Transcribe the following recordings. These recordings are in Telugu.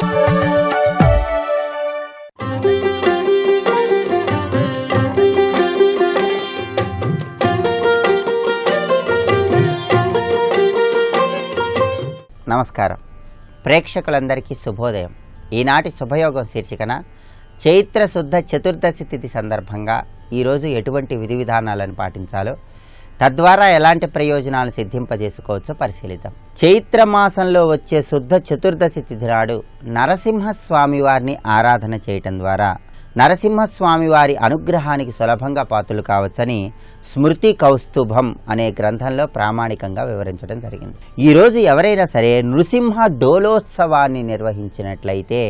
నమస్కారం. ప్రేక్షకులందరికీ శుభోదయం. ఈనాటి శుభయోగం శీర్షికన చైత్ర శుద్ధ చతుర్దశి తిథి సందర్భంగా ఈరోజు ఎటువంటి విధి విధానాలను పాటించాలో, తద్వారా ఎలాంటి ప్రయోజనాలు సిద్ధింపజేసుకోవచ్చో పరిశీలిద్దాం. చైత్ర మాసంలో వచ్చే శుద్ధ చతుర్దశి తిథి నాడు నరసింహస్వామి వారిని ఆరాధన చేయటం ద్వారా నరసింహస్వామి వారి అనుగ్రహానికి సులభంగా పాత్రులు కావచ్చని స్మృతి కౌస్తుభం అనే గ్రంథంలో ప్రామాణికంగా వివరించడం జరిగింది. ఈరోజు ఎవరైనా సరే నృసింహ డోలోత్సవాన్ని నిర్వహించినట్లయితే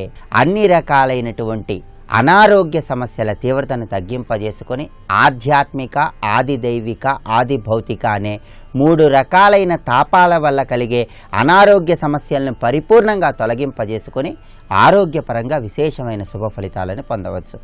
అన్ని రకాలైనటువంటి అనారోగ్య సమస్యల తీవ్రతను తగ్గింపజేసుకొని ఆధ్యాత్మిక, ఆది దైవిక, ఆది భౌతిక అనే 3 రకాలైన తాపాల వల్ల కలిగే అనారోగ్య సమస్యలను పరిపూర్ణంగా తొలగింపజేసుకొని ఆరోగ్యపరంగా విశేషమైన శుభ ఫలితాలను పొందవచ్చు.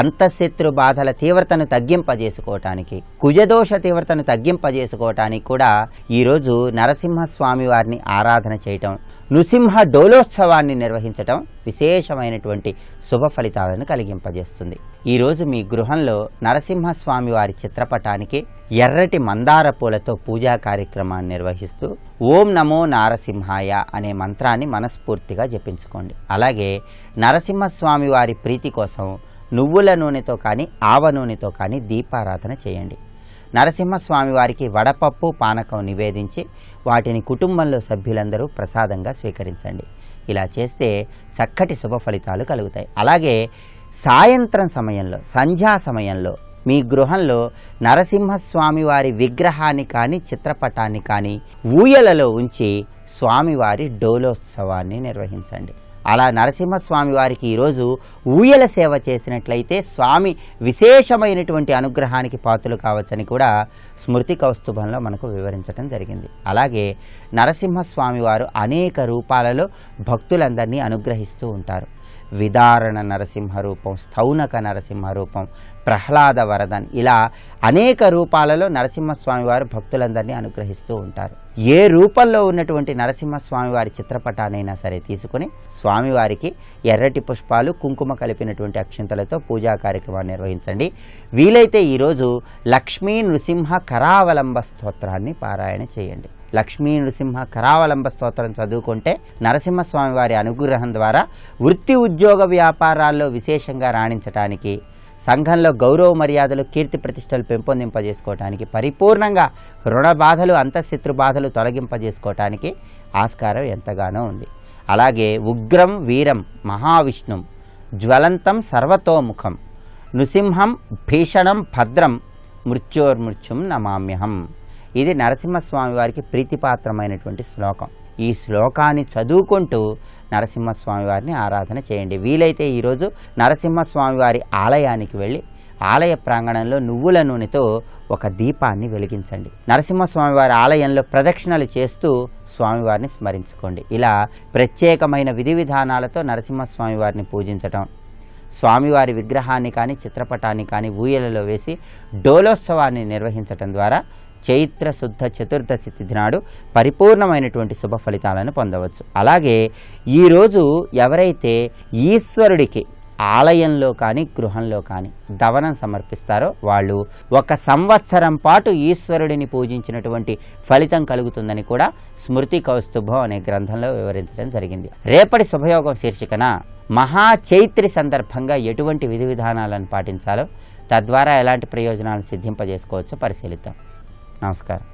అంతఃశత్రు బాధల తీవ్రతను తగ్గింపజేసుకోవటానికి, కుజదోష తీవ్రతను తగ్గింపజేసుకోవటానికి కూడా ఈరోజు నరసింహస్వామి వారిని ఆరాధన చేయటం, నృసింహ డోలోత్సవాన్ని నిర్వహించటం విశేషమైనటువంటి శుభ ఫలితాలను కలిగింపజేస్తుంది. ఈరోజు మీ గృహంలో నరసింహస్వామి వారి చిత్రపటానికి ఎర్రటి మందార పూలతో పూజా కార్యక్రమాన్ని నిర్వహిస్తూ ఓం నమో నారసింహాయ అనే మంత్రాన్ని మనస్ఫూర్తిగా జపించుకోండి. అలాగే నరసింహస్వామి వారి ప్రీతి కోసం నువ్వుల నూనెతో కానీ ఆవ నూనెతో కానీ దీపారాధన చేయండి. నరసింహస్వామి వారికి వడపప్పు, పానకం నివేదించి వాటిని కుటుంబంలో సభ్యులందరూ ప్రసాదంగా స్వీకరించండి. ఇలా చేస్తే చక్కటి శుభ ఫలితాలు కలుగుతాయి. అలాగే సాయంత్రం సమయంలో, సంధ్యా సమయంలో మీ గృహంలో నరసింహస్వామి వారి విగ్రహాన్ని కానీ చిత్రపటాన్ని కానీ ఊయలలో ఉంచి స్వామివారి డోలోత్సవాన్ని నిర్వహించండి. అలా నరసింహస్వామి వారికి ఈరోజు ఊయల సేవ చేసినట్లయితే స్వామి విశేషమైనటువంటి అనుగ్రహానికి పాత్రలు కావచ్చని కూడా స్మృతి కౌస్తుభంలో మనకు వివరించడం జరిగింది. అలాగే నరసింహస్వామి వారు అనేక రూపాలలో భక్తులందరినీ అనుగ్రహిస్తూ ఉంటారు. విదారణ నరసింహ రూపం, స్థౌనక నరసింహ రూపం, ప్రహ్లాద వరదన్, ఇలా అనేక రూపాలలో నరసింహస్వామి వారు భక్తులందరినీ అనుగ్రహిస్తూ ఉంటారు. ఏ రూపంలో ఉన్నటువంటి నరసింహస్వామి వారి చిత్రపటానైనా సరే తీసుకుని స్వామివారికి ఎర్రటి పుష్పాలు, కుంకుమ కలిపినటువంటి అక్షింతలతో పూజా కార్యక్రమాన్ని నిర్వహించండి. వీలైతే ఈరోజు లక్ష్మీ నృసింహ కరావలంబ స్తోత్రాన్ని పారాయణ చేయండి. లక్ష్మీ నృసింహ కరావలంబ స్తోత్రం చదువుకుంటే నరసింహస్వామి వారి అనుగ్రహం ద్వారా వృత్తి, ఉద్యోగ, వ్యాపారాల్లో విశేషంగా రాణించటానికి, సంఘంలో గౌరవ మర్యాదలు, కీర్తి ప్రతిష్టలు పెంపొందింపజేసుకోవటానికి, పరిపూర్ణంగా రుణ బాధలు, అంతఃశత్రు బాధలు తొలగింపజేసుకోవటానికి ఆస్కారం ఎంతగానో ఉంది. అలాగే ఉగ్రం వీరం మహావిష్ణుం జ్వలంతం సర్వతోముఖం నృసింహం భీషణం భద్రం మృత్యోర్మృత్యుం నమామ్యహం. ఇది నరసింహస్వామి వారికి ప్రీతిపాత్రమైనటువంటి శ్లోకం. ఈ శ్లోకాన్ని చదువుకుంటూ నరసింహస్వామి వారిని ఆరాధన చేయండి. వీలైతే ఈరోజు నరసింహస్వామి వారి ఆలయానికి వెళ్ళి ఆలయ ప్రాంగణంలో నువ్వుల నూనెతో ఒక దీపాన్ని వెలిగించండి. నరసింహస్వామి వారి ఆలయంలో ప్రదక్షిణలు చేస్తూ స్వామివారిని స్మరించుకోండి. ఇలా ప్రత్యేకమైన విధి విధానాలతో నరసింహస్వామి వారిని పూజించటం, స్వామివారి విగ్రహాన్ని కానీ చిత్రపటాన్ని కానీ ఊయలలో వేసి డోలోత్సవాన్ని నిర్వహించటం ద్వారా చైత్ర శుద్ధ చతుర్దశి తిథి నాడు పరిపూర్ణమైనటువంటి శుభ ఫలితాలను పొందవచ్చు. అలాగే ఈరోజు ఎవరైతే ఈశ్వరుడికి ఆలయంలో కానీ గృహంలో కానీ దవనం సమర్పిస్తారో వాళ్ళు 1 సంవత్సరం పాటు ఈశ్వరుడిని పూజించినటువంటి ఫలితం కలుగుతుందని కూడా స్మృతి కౌస్తుభం అనే గ్రంథంలో వివరించడం జరిగింది. రేపటి శుభయోగం శీర్షికన మహా చైత్రి సందర్భంగా ఎటువంటి విధి విధానాలను పాటించాలో, తద్వారా ఎలాంటి ప్రయోజనాలను సిద్ధింపజేసుకోవచ్చో పరిశీలిద్దాం. నమస్కారం.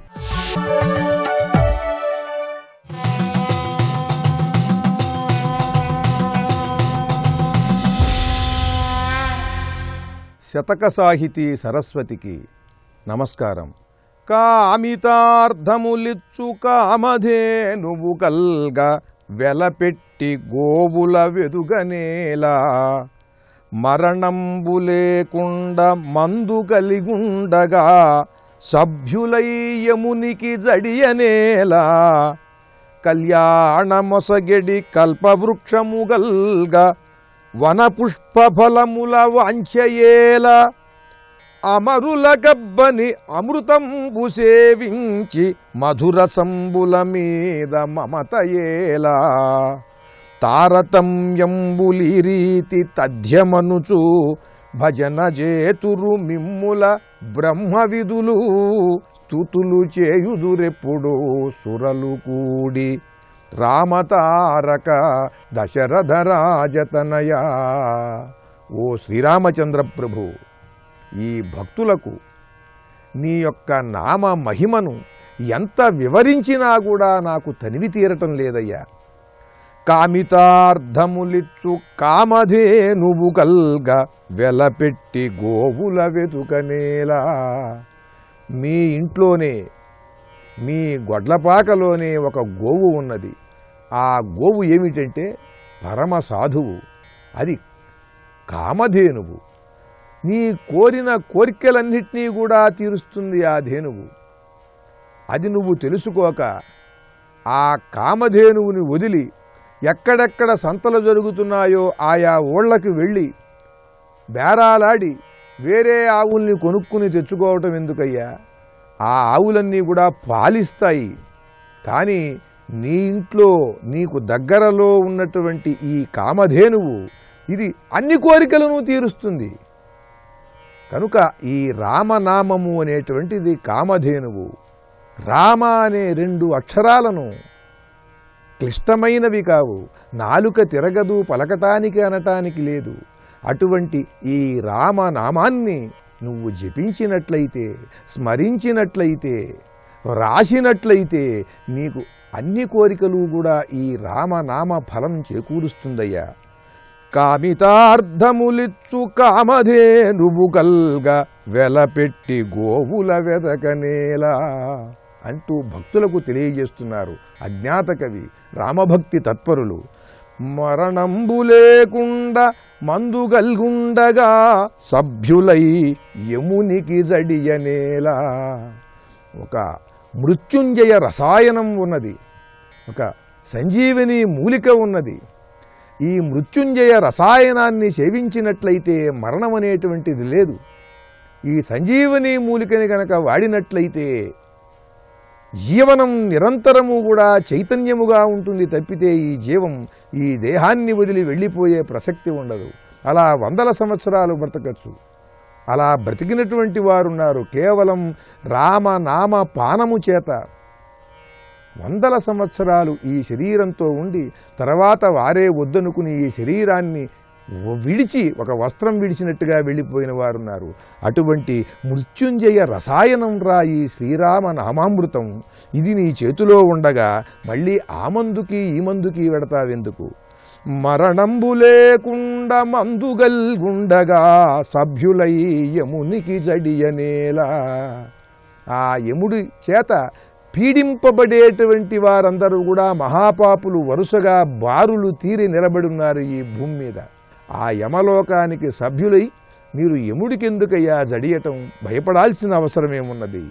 శతక సాహితీ సరస్వతికి నమస్కారం. కామితార్థములిచ్చు కామధేనువు కల్గ వెలపెట్టి గోవుల వెదుగనేలా మరణంబు లేకుండా మందు కలిగుండగా సభ్యులయ్యమునికి జడియనేలా కళ్యాణమొసగెడి కల్పవృక్షముగల్గా వనపుష్పఫలముల వాంఛయేల అమరుల గబ్బని అమృతంబు సేవించి మధుర సంబుల మీద మమతయేలా తారతమ్యంబులి రీతి తథ్యమనుచు భజన చేతురు మిమ్ముల బ్రహ్మవిధులు స్తుతులు చేయుదురెప్పుడు సురలు కూడి రామతారక దశరథ రాజతనయ. ఓ శ్రీరామచంద్ర ప్రభు, ఈ భక్తులకు నీ యొక్క నామ మహిమను ఎంత వివరించినా కూడా నాకు తనివి తీరటం లేదయ్యా. కామితార్థములిచ్చు కామధేనువు కల్గ వెలపెట్టి గోవుల వెతుకనేలా. మీ ఇంట్లోనే, మీ గొడ్లపాకలోనే ఒక గోవు ఉన్నది. ఆ గోవు ఏమిటంటే పరమ సాధువు, అది కామధేనువు. నీ కోరిన కోరికలన్నింటినీ కూడా తీరుస్తుంది ఆ ధేనువు. అది నువ్వు తెలుసుకోక ఆ కామధేనువుని వదిలి ఎక్కడెక్కడ సంతలు జరుగుతున్నాయో ఆయా ఊళ్ళకి వెళ్ళి బేరాలాడి వేరే ఆవుల్ని కొనుక్కుని తెచ్చుకోవటం ఎందుకయ్యా? ఆ ఆవులన్నీ కూడా పాలిస్తాయి. కానీ నీ ఇంట్లో నీకు దగ్గరలో ఉన్నటువంటి ఈ కామధేనువు ఇది అన్ని కోరికలను తీరుస్తుంది. కనుక ఈ రామనామము అనేటువంటిది కామధేనువు. రామ అనే 2 అక్షరాలను క్లిష్టమైనవి కావు. నాలుక తిరగదు, పలకటానికి అనటానికి లేదు. అటువంటి ఈ రామనామాన్ని నువ్వు జపించినట్లయితే, స్మరించినట్లయితే, రాసినట్లయితే నీకు అన్ని కోరికలు కూడా ఈ రామనామ ఫలం చేకూరుస్తుందయ్యా. కామితార్థములిచ్చు కామధేనువు కల్గ వెలపెట్టి గోవుల వెదకనేలా అంటూ భక్తులకు తెలియజేస్తున్నారు అజ్ఞాత కవి, రామభక్తి తత్పరులు. మరణంబు లేకుండా మందుగల్గుండగా సభ్యులై యమునికి జడియనేలా. ఒక మృత్యుంజయ రసాయనం ఉన్నది, ఒక సంజీవిని మూలిక ఉన్నది. ఈ మృత్యుంజయ రసాయనాన్ని సేవించినట్లయితే మరణం అనేటువంటిది లేదు. ఈ సంజీవని మూలికని కనుక వాడినట్లయితే జీవనం నిరంతరము కూడా చైతన్యముగా ఉంటుంది తప్పితే ఈ జీవం ఈ దేహాన్ని వదిలి వెళ్ళిపోయే ప్రసక్తి ఉండదు. అలా 100 సంవత్సరాలు బ్రతకచ్చు. అలా బ్రతికినటువంటి వారున్నారు. కేవలం రామనామ పానము చేత 100 సంవత్సరాలు ఈ శరీరంతో ఉండి తర్వాత వారే వద్దనుకుని ఈ శరీరాన్ని విడిచి ఒక వస్త్రం విడిచినట్టుగా వెళ్ళిపోయిన వారున్నారు. అటువంటి మృత్యుంజయ రసాయనం రా ఈ శ్రీరామ నామామృతం. ఇది నీ చేతిలో ఉండగా మళ్ళీ ఆ మందుకి ఈ మందుకి వెడతావెందుకు? మరణంబు లేకుండా మందుగల్గుండగా సభ్యులై యమునికి జడియనేలా. ఆ యముడి చేత పీడింపబడేటువంటి వారందరూ కూడా మహాపాపులు వరుసగా బారులు తీరి నిలబడున్నారు ఈ భూమి మీద. ఆ యమలోకానికి సభ్యులై మీరు యముడికెందుకయ్యా జడియటం? భయపడాల్సిన అవసరమేమున్నది?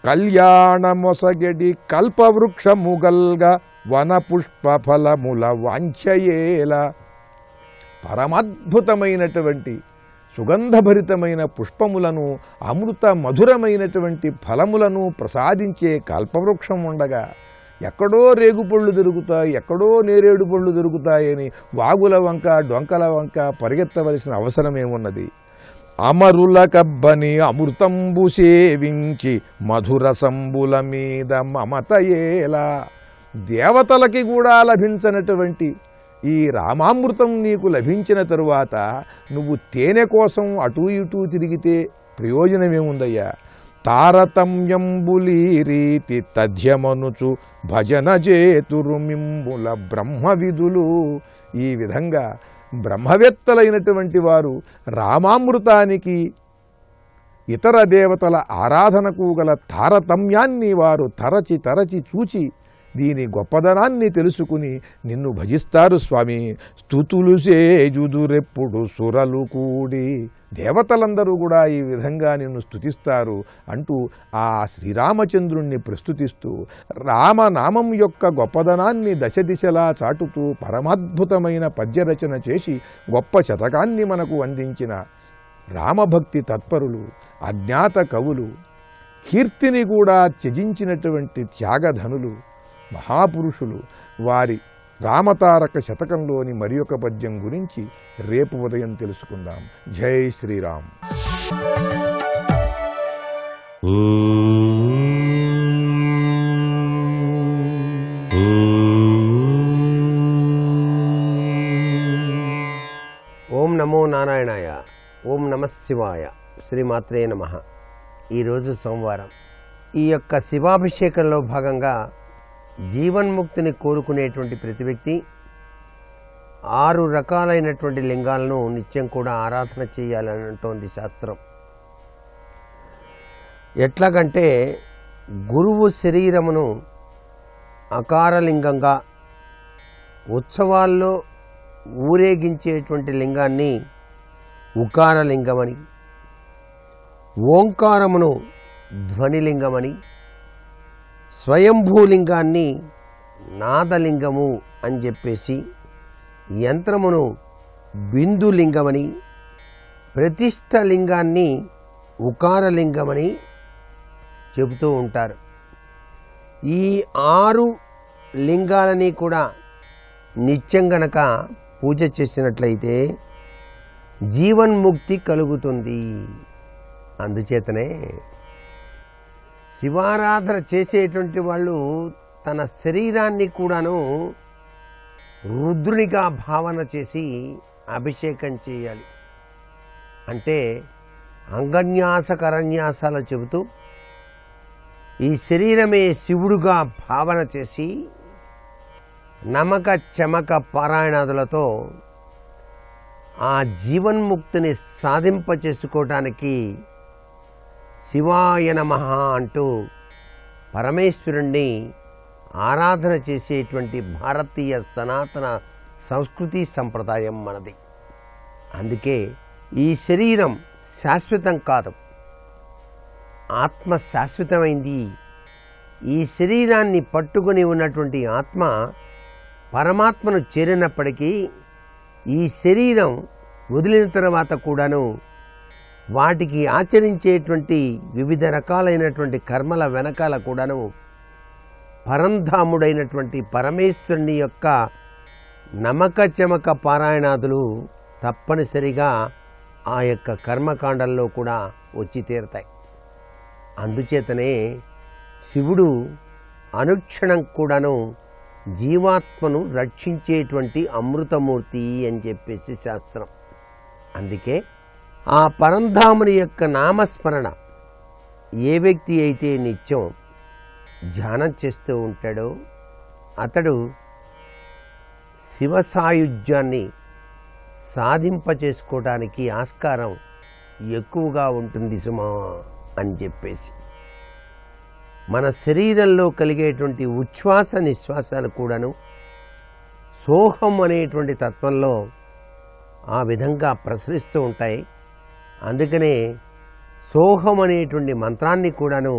కళ్యాణమొసగెడి కల్పవృక్షముగల్గా వనపుష్ప ఫలముల వాంఛయేల. పరమాద్భుతమైనటువంటి సుగంధభరితమైన పుష్పములను, అమృత మధురమైనటువంటి ఫలములను ప్రసాదించే కల్పవృక్షం ఉండగా ఎక్కడో రేగుపళ్ళు దొరుకుతాయి, ఎక్కడో నేరేడు పళ్ళు దొరుకుతాయని వాగుల వంక డొంకల వంక పరిగెత్తవలసిన అవసరమేమున్నది? అమరుల కబ్బని అమృతంబు సేవించి మధురసంబుల మీద మమతయేలా. దేవతలకి కూడా లభించనటువంటి ఈ రామామృతం నీకు లభించిన తరువాత నువ్వు తేనె కోసం అటూ ఇటూ తిరిగితే ప్రయోజనమేముందయ్యా? తారతమ్యంబులి రీతి తథ్యమనుచు భజన చేతురు మిమ్ముల బ్రహ్మవిధులు. ఈ విధంగా బ్రహ్మవేత్తలైనటువంటి వారు రామామృతానికి ఇతర దేవతల ఆరాధనకు గల తారతమ్యాన్ని వారు తరచి తరచి చూచి దీని గొప్పదనాన్ని తెలుసుకుని నిన్ను భజిస్తారు స్వామి. స్తుతులు సేజుదురెప్పుడు సురలు కూడి. దేవతలందరూ కూడా ఈ విధంగా నిన్ను స్తుతిస్తారు అంటూ ఆ శ్రీరామచంద్రుణ్ణి ప్రస్తుతిస్తూ రామనామం యొక్క గొప్పదనాన్ని దశ దిశలా చాటుతూ పరమాద్భుతమైన పద్యరచన చేసి గొప్ప శతకాన్ని మనకు అందించిన రామభక్తి తత్పరులు, అజ్ఞాత కవులు, కీర్తిని కూడా త్యజించినటువంటి త్యాగధనులు, మహాపురుషులు, వారి రామతారక శతకంలోని మరి ఒక పద్యం గురించి రేపు ఉదయం తెలుసుకుందాం. జై శ్రీరామ్. ఓం నమో నారాయణాయ. ఓం నమః శివాయ. శ్రీమాత్రే నమః. ఈరోజు సోమవారం. ఈ యొక్క శివాభిషేకంలో భాగంగా జీవన్ముక్తిని కోరుకునేటువంటి ప్రతి వ్యక్తి 6 రకాలైనటువంటి లింగాలను నిత్యం కూడా ఆరాధన చేయాలని అంటోంది శాస్త్రం. ఎట్లాగంటే గురువు శరీరమును అకారలింగంగా, ఉత్సవాల్లో ఊరేగించేటువంటి లింగాన్ని ఉకారలింగమని, ఓంకారమును ధ్వనిలింగమని, స్వయంభూలింగాన్ని నాదలింగము అని చెప్పేసి, యంత్రమును బిందులింగమని, ప్రతిష్టలింగాన్ని ఉకారలింగమని చెబుతూ ఉంటారు. ఈ 6 లింగాలని కూడా నిత్యం గనక పూజ చేసినట్లయితే జీవన్ముక్తి కలుగుతుంది. అందుచేతనే శివారాధన చేసేటువంటి వాళ్ళు తన శరీరాన్ని కూడాను రుద్రునిగా భావన చేసి అభిషేకం చేయాలి. అంటే అంగన్యాస కరన్యాసాలు చెబుతూ ఈ శరీరమే శివుడుగా భావన చేసి నమక చమక పారాయణాదులతో ఆ జీవన్ముక్తిని సాధింపచేసుకోవటానికి శివాయ నమః అంటూ పరమేశ్వరుణ్ణి ఆరాధన చేసేటువంటి భారతీయ సనాతన సంస్కృతి సంప్రదాయం మనది. అందుకే ఈ శరీరం శాశ్వతం కాదు, ఆత్మ శాశ్వతమైంది. ఈ శరీరాన్ని పట్టుకుని ఉన్నటువంటి ఆత్మ పరమాత్మను చేరినప్పటికీ ఈ శరీరం వదిలిన తర్వాత కూడాను వాటికి ఆచరించేటువంటి వివిధ రకాలైనటువంటి కర్మల వెనకాల కూడాను పరంధాముడైనటువంటి పరమేశ్వరుని యొక్క నమక చమక పారాయణాదులు తప్పనిసరిగా ఆ యొక్క కర్మకాండంలో కూడా వచ్చి తీరుతాయి. అందుచేతనే శివుడు అనుక్షణం కూడాను జీవాత్మను రక్షించేటువంటి అమృతమూర్తి అని చెప్పేసి శాస్త్రం. అందుకే ఆ పరంధాముని యొక్క నామస్మరణ ఏ వ్యక్తి అయితే నిత్యం ధ్యానం చేస్తూ ఉంటాడో అతడు శివ సాయుధ్యాన్ని సాధింపచేసుకోవడానికి ఆస్కారం ఎక్కువగా ఉంటుంది సుమా అని చెప్పేసి, మన శరీరంలో కలిగేటువంటి ఉచ్ఛ్వాస నిశ్వాసాలు కూడాను సోహం అనేటువంటి తత్వంలో ఆ విధంగా ప్రసరిస్తూ ఉంటాయి. అందుకనే సోహం అనేటువంటి మంత్రాన్ని కూడాను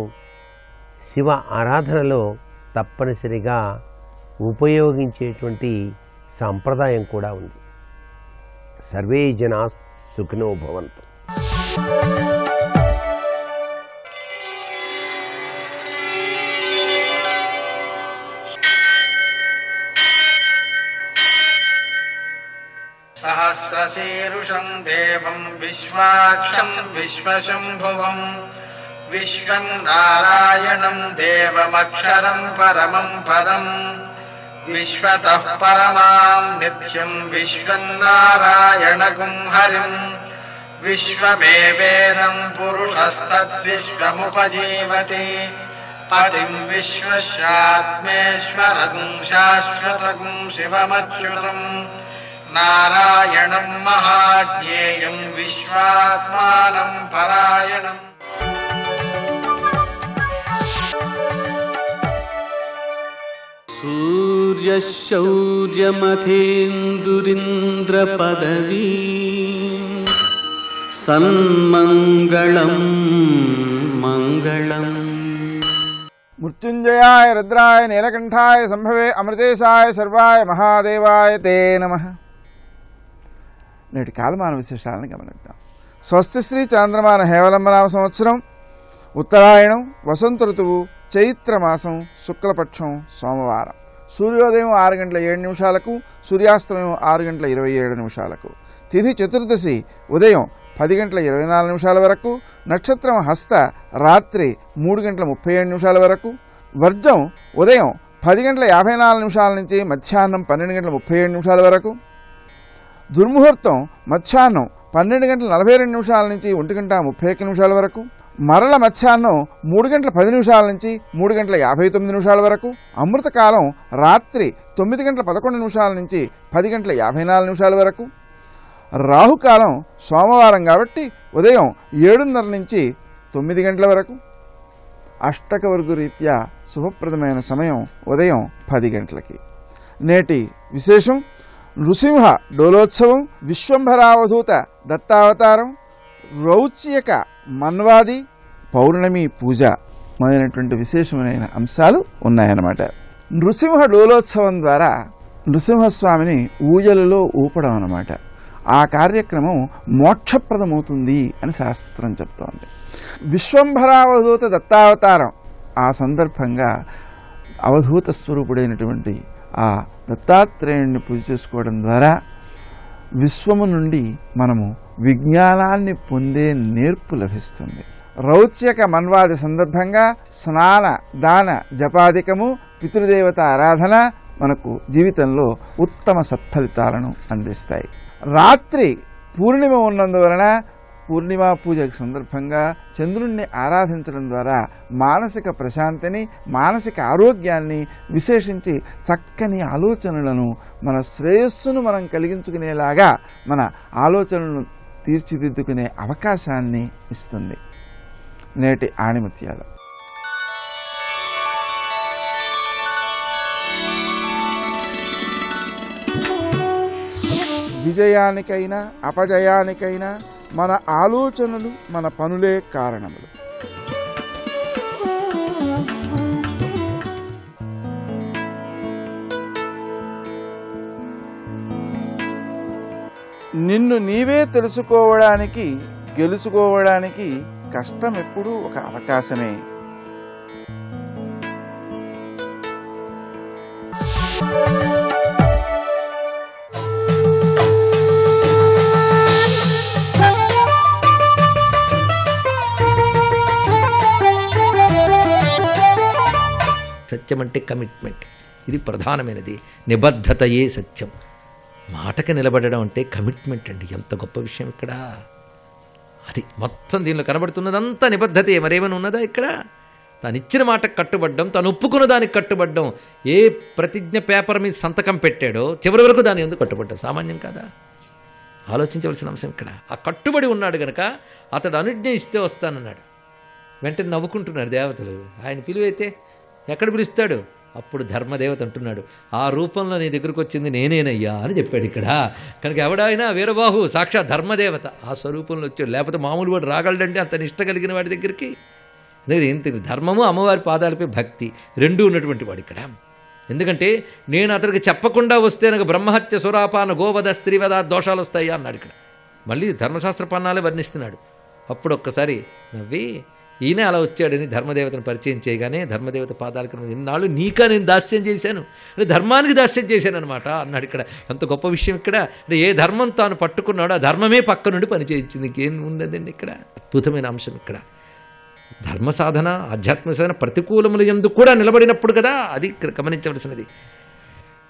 శివ ఆరాధనలో తప్పనిసరిగా ఉపయోగించేటువంటి సాంప్రదాయం కూడా ఉంది. సర్వే జనా సుఖినో భవంతు. सहस्रशीर्षं देवं विश्वाक्षं विश्वशम्भुवं विश्वं नारायणं देवमक्षरं परमं पदं विश्वतः परमां नित्यं विश्वं नारायणगुं हरिं विश्वमेवेदं पुरुषस्तद्विश्वमुपजीवति पतिं विश्वस्यात्मेश्वरगुं शाश्वतगुं शिवमच्युतम् नारायणं महाज्ञेयं विश्वात्मानं परायणम्. सूर्यशौर्यमथेन्दुरिन्द्रपदवी सन्मङ्गलं मङ्गलम्. మృత్యుంజయాయ రుద్రాయ నీలకంఠాయ సంభవే అమృతేశాయ సర్వాయ మహాదేవాయ తే నమః. నేటి కాలమాన విశేషాలను గమనిద్దాం. స్వస్తి శ్రీ చాంద్రమాన హేవలంబనామ సంవత్సరం, ఉత్తరాయణం, వసంత ఋతువు, చైత్రమాసం, శుక్లపక్షం, సోమవారం. సూర్యోదయం 6:07 సూర్యాస్తమయం 6:27 తిథి చతుర్దశి ఉదయం 10:24 వరకు, నక్షత్రం హస్త రాత్రి 3:37 వరకు, వర్జం ఉదయం 10:54 నుంచి మధ్యాహ్నం 12:37 వరకు, దుర్ముహూర్తం మధ్యాహ్నం 12:42 నుంచి 1:31 వరకు, మరల మధ్యాహ్నం 3:10 నుంచి 3:59 వరకు, అమృతకాలం రాత్రి 9:11 నుంచి 10:54 వరకు, రాహుకాలం సోమవారం కాబట్టి ఉదయం 7:30 నుంచి 9 గంటల వరకు, అష్టకవర్గు రీత్యా శుభప్రదమైన సమయం ఉదయం 10 గంటలకి. నేటి విశేషం నృసింహ డోలోత్సవం, విశ్వంభరావధూత దత్తావతారం, రౌచ్యక మన్వాది, పౌర్ణమి పూజ మొదలైనటువంటి విశేషమైన అంశాలు ఉన్నాయన్నమాట. నృసింహ డోలోత్సవం ద్వారా నృసింహస్వామిని ఊయలలో ఊపడం అన్నమాట. ఆ కార్యక్రమం మోక్షప్రదమవుతుంది అని శాస్త్రం చెప్తోంది. విశ్వంభరావధూత దత్తావతారం ఆ సందర్భంగా అవధూత స్వరూపుడైనటువంటి ఆ దత్తాత్రేయుడిని పూజ చేసుకోవడం ద్వారా విశ్వము నుండి మనము విజ్ఞానాన్ని పొందే నేర్పు లభిస్తుంది. రౌచ్యక మన్వాది సందర్భంగా స్నాన దాన జపాదికము పితృదేవత ఆరాధన మనకు జీవితంలో ఉత్తమ సత్ఫలితాలను అందిస్తాయి. రాత్రి పూర్ణిమ ఉన్నందువలన పూర్ణిమ పూజకు సందర్భంగా చంద్రుణ్ణి ఆరాధించడం ద్వారా మానసిక ప్రశాంతిని, మానసిక ఆరోగ్యాన్ని, విశేషించి చక్కని ఆలోచనలను, మన శ్రేయస్సును మనం కలిగించుకునేలాగా మన ఆలోచనలను తీర్చిదిద్దుకునే అవకాశాన్ని ఇస్తుంది. నేటి ఆణిముత్యాలు. విజయానికైనా అపజయానికైనా మన ఆలోచనలు, మన పనులే కారణములు. నిన్ను నీవే తెలుసుకోవడానికి, గెలుచుకోవడానికి కష్టం ఎప్పుడూ ఒక అవకాశమే. సత్యం అంటే కమిట్మెంట్, ఇది ప్రధానమైనది. నిబద్ధతయే సత్యం. మాటకి నిలబడడం అంటే కమిట్మెంట్ అండి. ఎంత గొప్ప విషయం ఇక్కడ. అది మొత్తం దీనిలో కనబడుతున్నదంతా నిబద్ధతే. మరేమైనా ఉన్నదా ఇక్కడ? తాను ఇచ్చిన మాటకు కట్టుబడ్డం, తాను ఒప్పుకున్న దానికి కట్టుబడ్డం. ఏ ప్రతిజ్ఞ పేపర్ మీద సంతకం పెట్టాడో చివరి వరకు దాని ఎందుకు కట్టుబడ్డాడు? సామాన్యం కాదా? ఆలోచించవలసిన అంశం ఇక్కడ. ఆ కట్టుబడి ఉన్నాడు గనక అతడు అనుజ్ఞ ఇస్తే వస్తానన్నాడు. వెంటనే నవ్వుకుంటున్నాడు దేవతలు. ఆయన పిలువైతే ఎక్కడ పిలుస్తాడు? అప్పుడు ధర్మదేవత అంటున్నాడు, ఆ రూపంలో నీ దగ్గరకు వచ్చింది నేనేనయ్యా అని చెప్పాడు ఇక్కడ. కనుక ఎవడైనా వీరబాహు సాక్షాత్ ధర్మదేవత ఆ స్వరూపంలో వచ్చాడు. లేకపోతే మామూలు వాడు రాగలడంటే అంత నిష్ట కలిగిన వాడి దగ్గరికి. ఏంటి ధర్మము, అమ్మవారి పాదాలపై భక్తి రెండూ ఉన్నటువంటి వాడు ఇక్కడ. ఎందుకంటే నేను అతనికి చెప్పకుండా వస్తే నాకు బ్రహ్మహత్య, సురాపాన, గోవధ, స్త్రీవధ దోషాలు వస్తాయా అన్నాడు ఇక్కడ. మళ్ళీ ధర్మశాస్త్ర పన్నాలే వర్ణిస్తున్నాడు. అప్పుడు ఒక్కసారి నవ్వి ఈయన అలా వచ్చాడని ధర్మదేవతను పరిచయం చేయగానే ధర్మదేవత పాదాలకు ఇన్నాళ్ళు నీకా నేను దాస్యం చేశాను అంటే ధర్మానికి దాస్యం చేశాను అనమాట అన్నాడు ఇక్కడ. ఎంత గొప్ప విషయం ఇక్కడ. అంటే ఏ ధర్మం తాను పట్టుకున్నాడో ఆ ధర్మమే పక్క నుండి పనిచేయించింది. ఇంకేం ఉండదండి ఇక్కడ. అద్భుతమైన అంశం ఇక్కడ. ధర్మ సాధన, ఆధ్యాత్మిక సాధన ప్రతికూలముల యందు కూడా నిలబడినప్పుడు కదా అది గమనించవలసినది.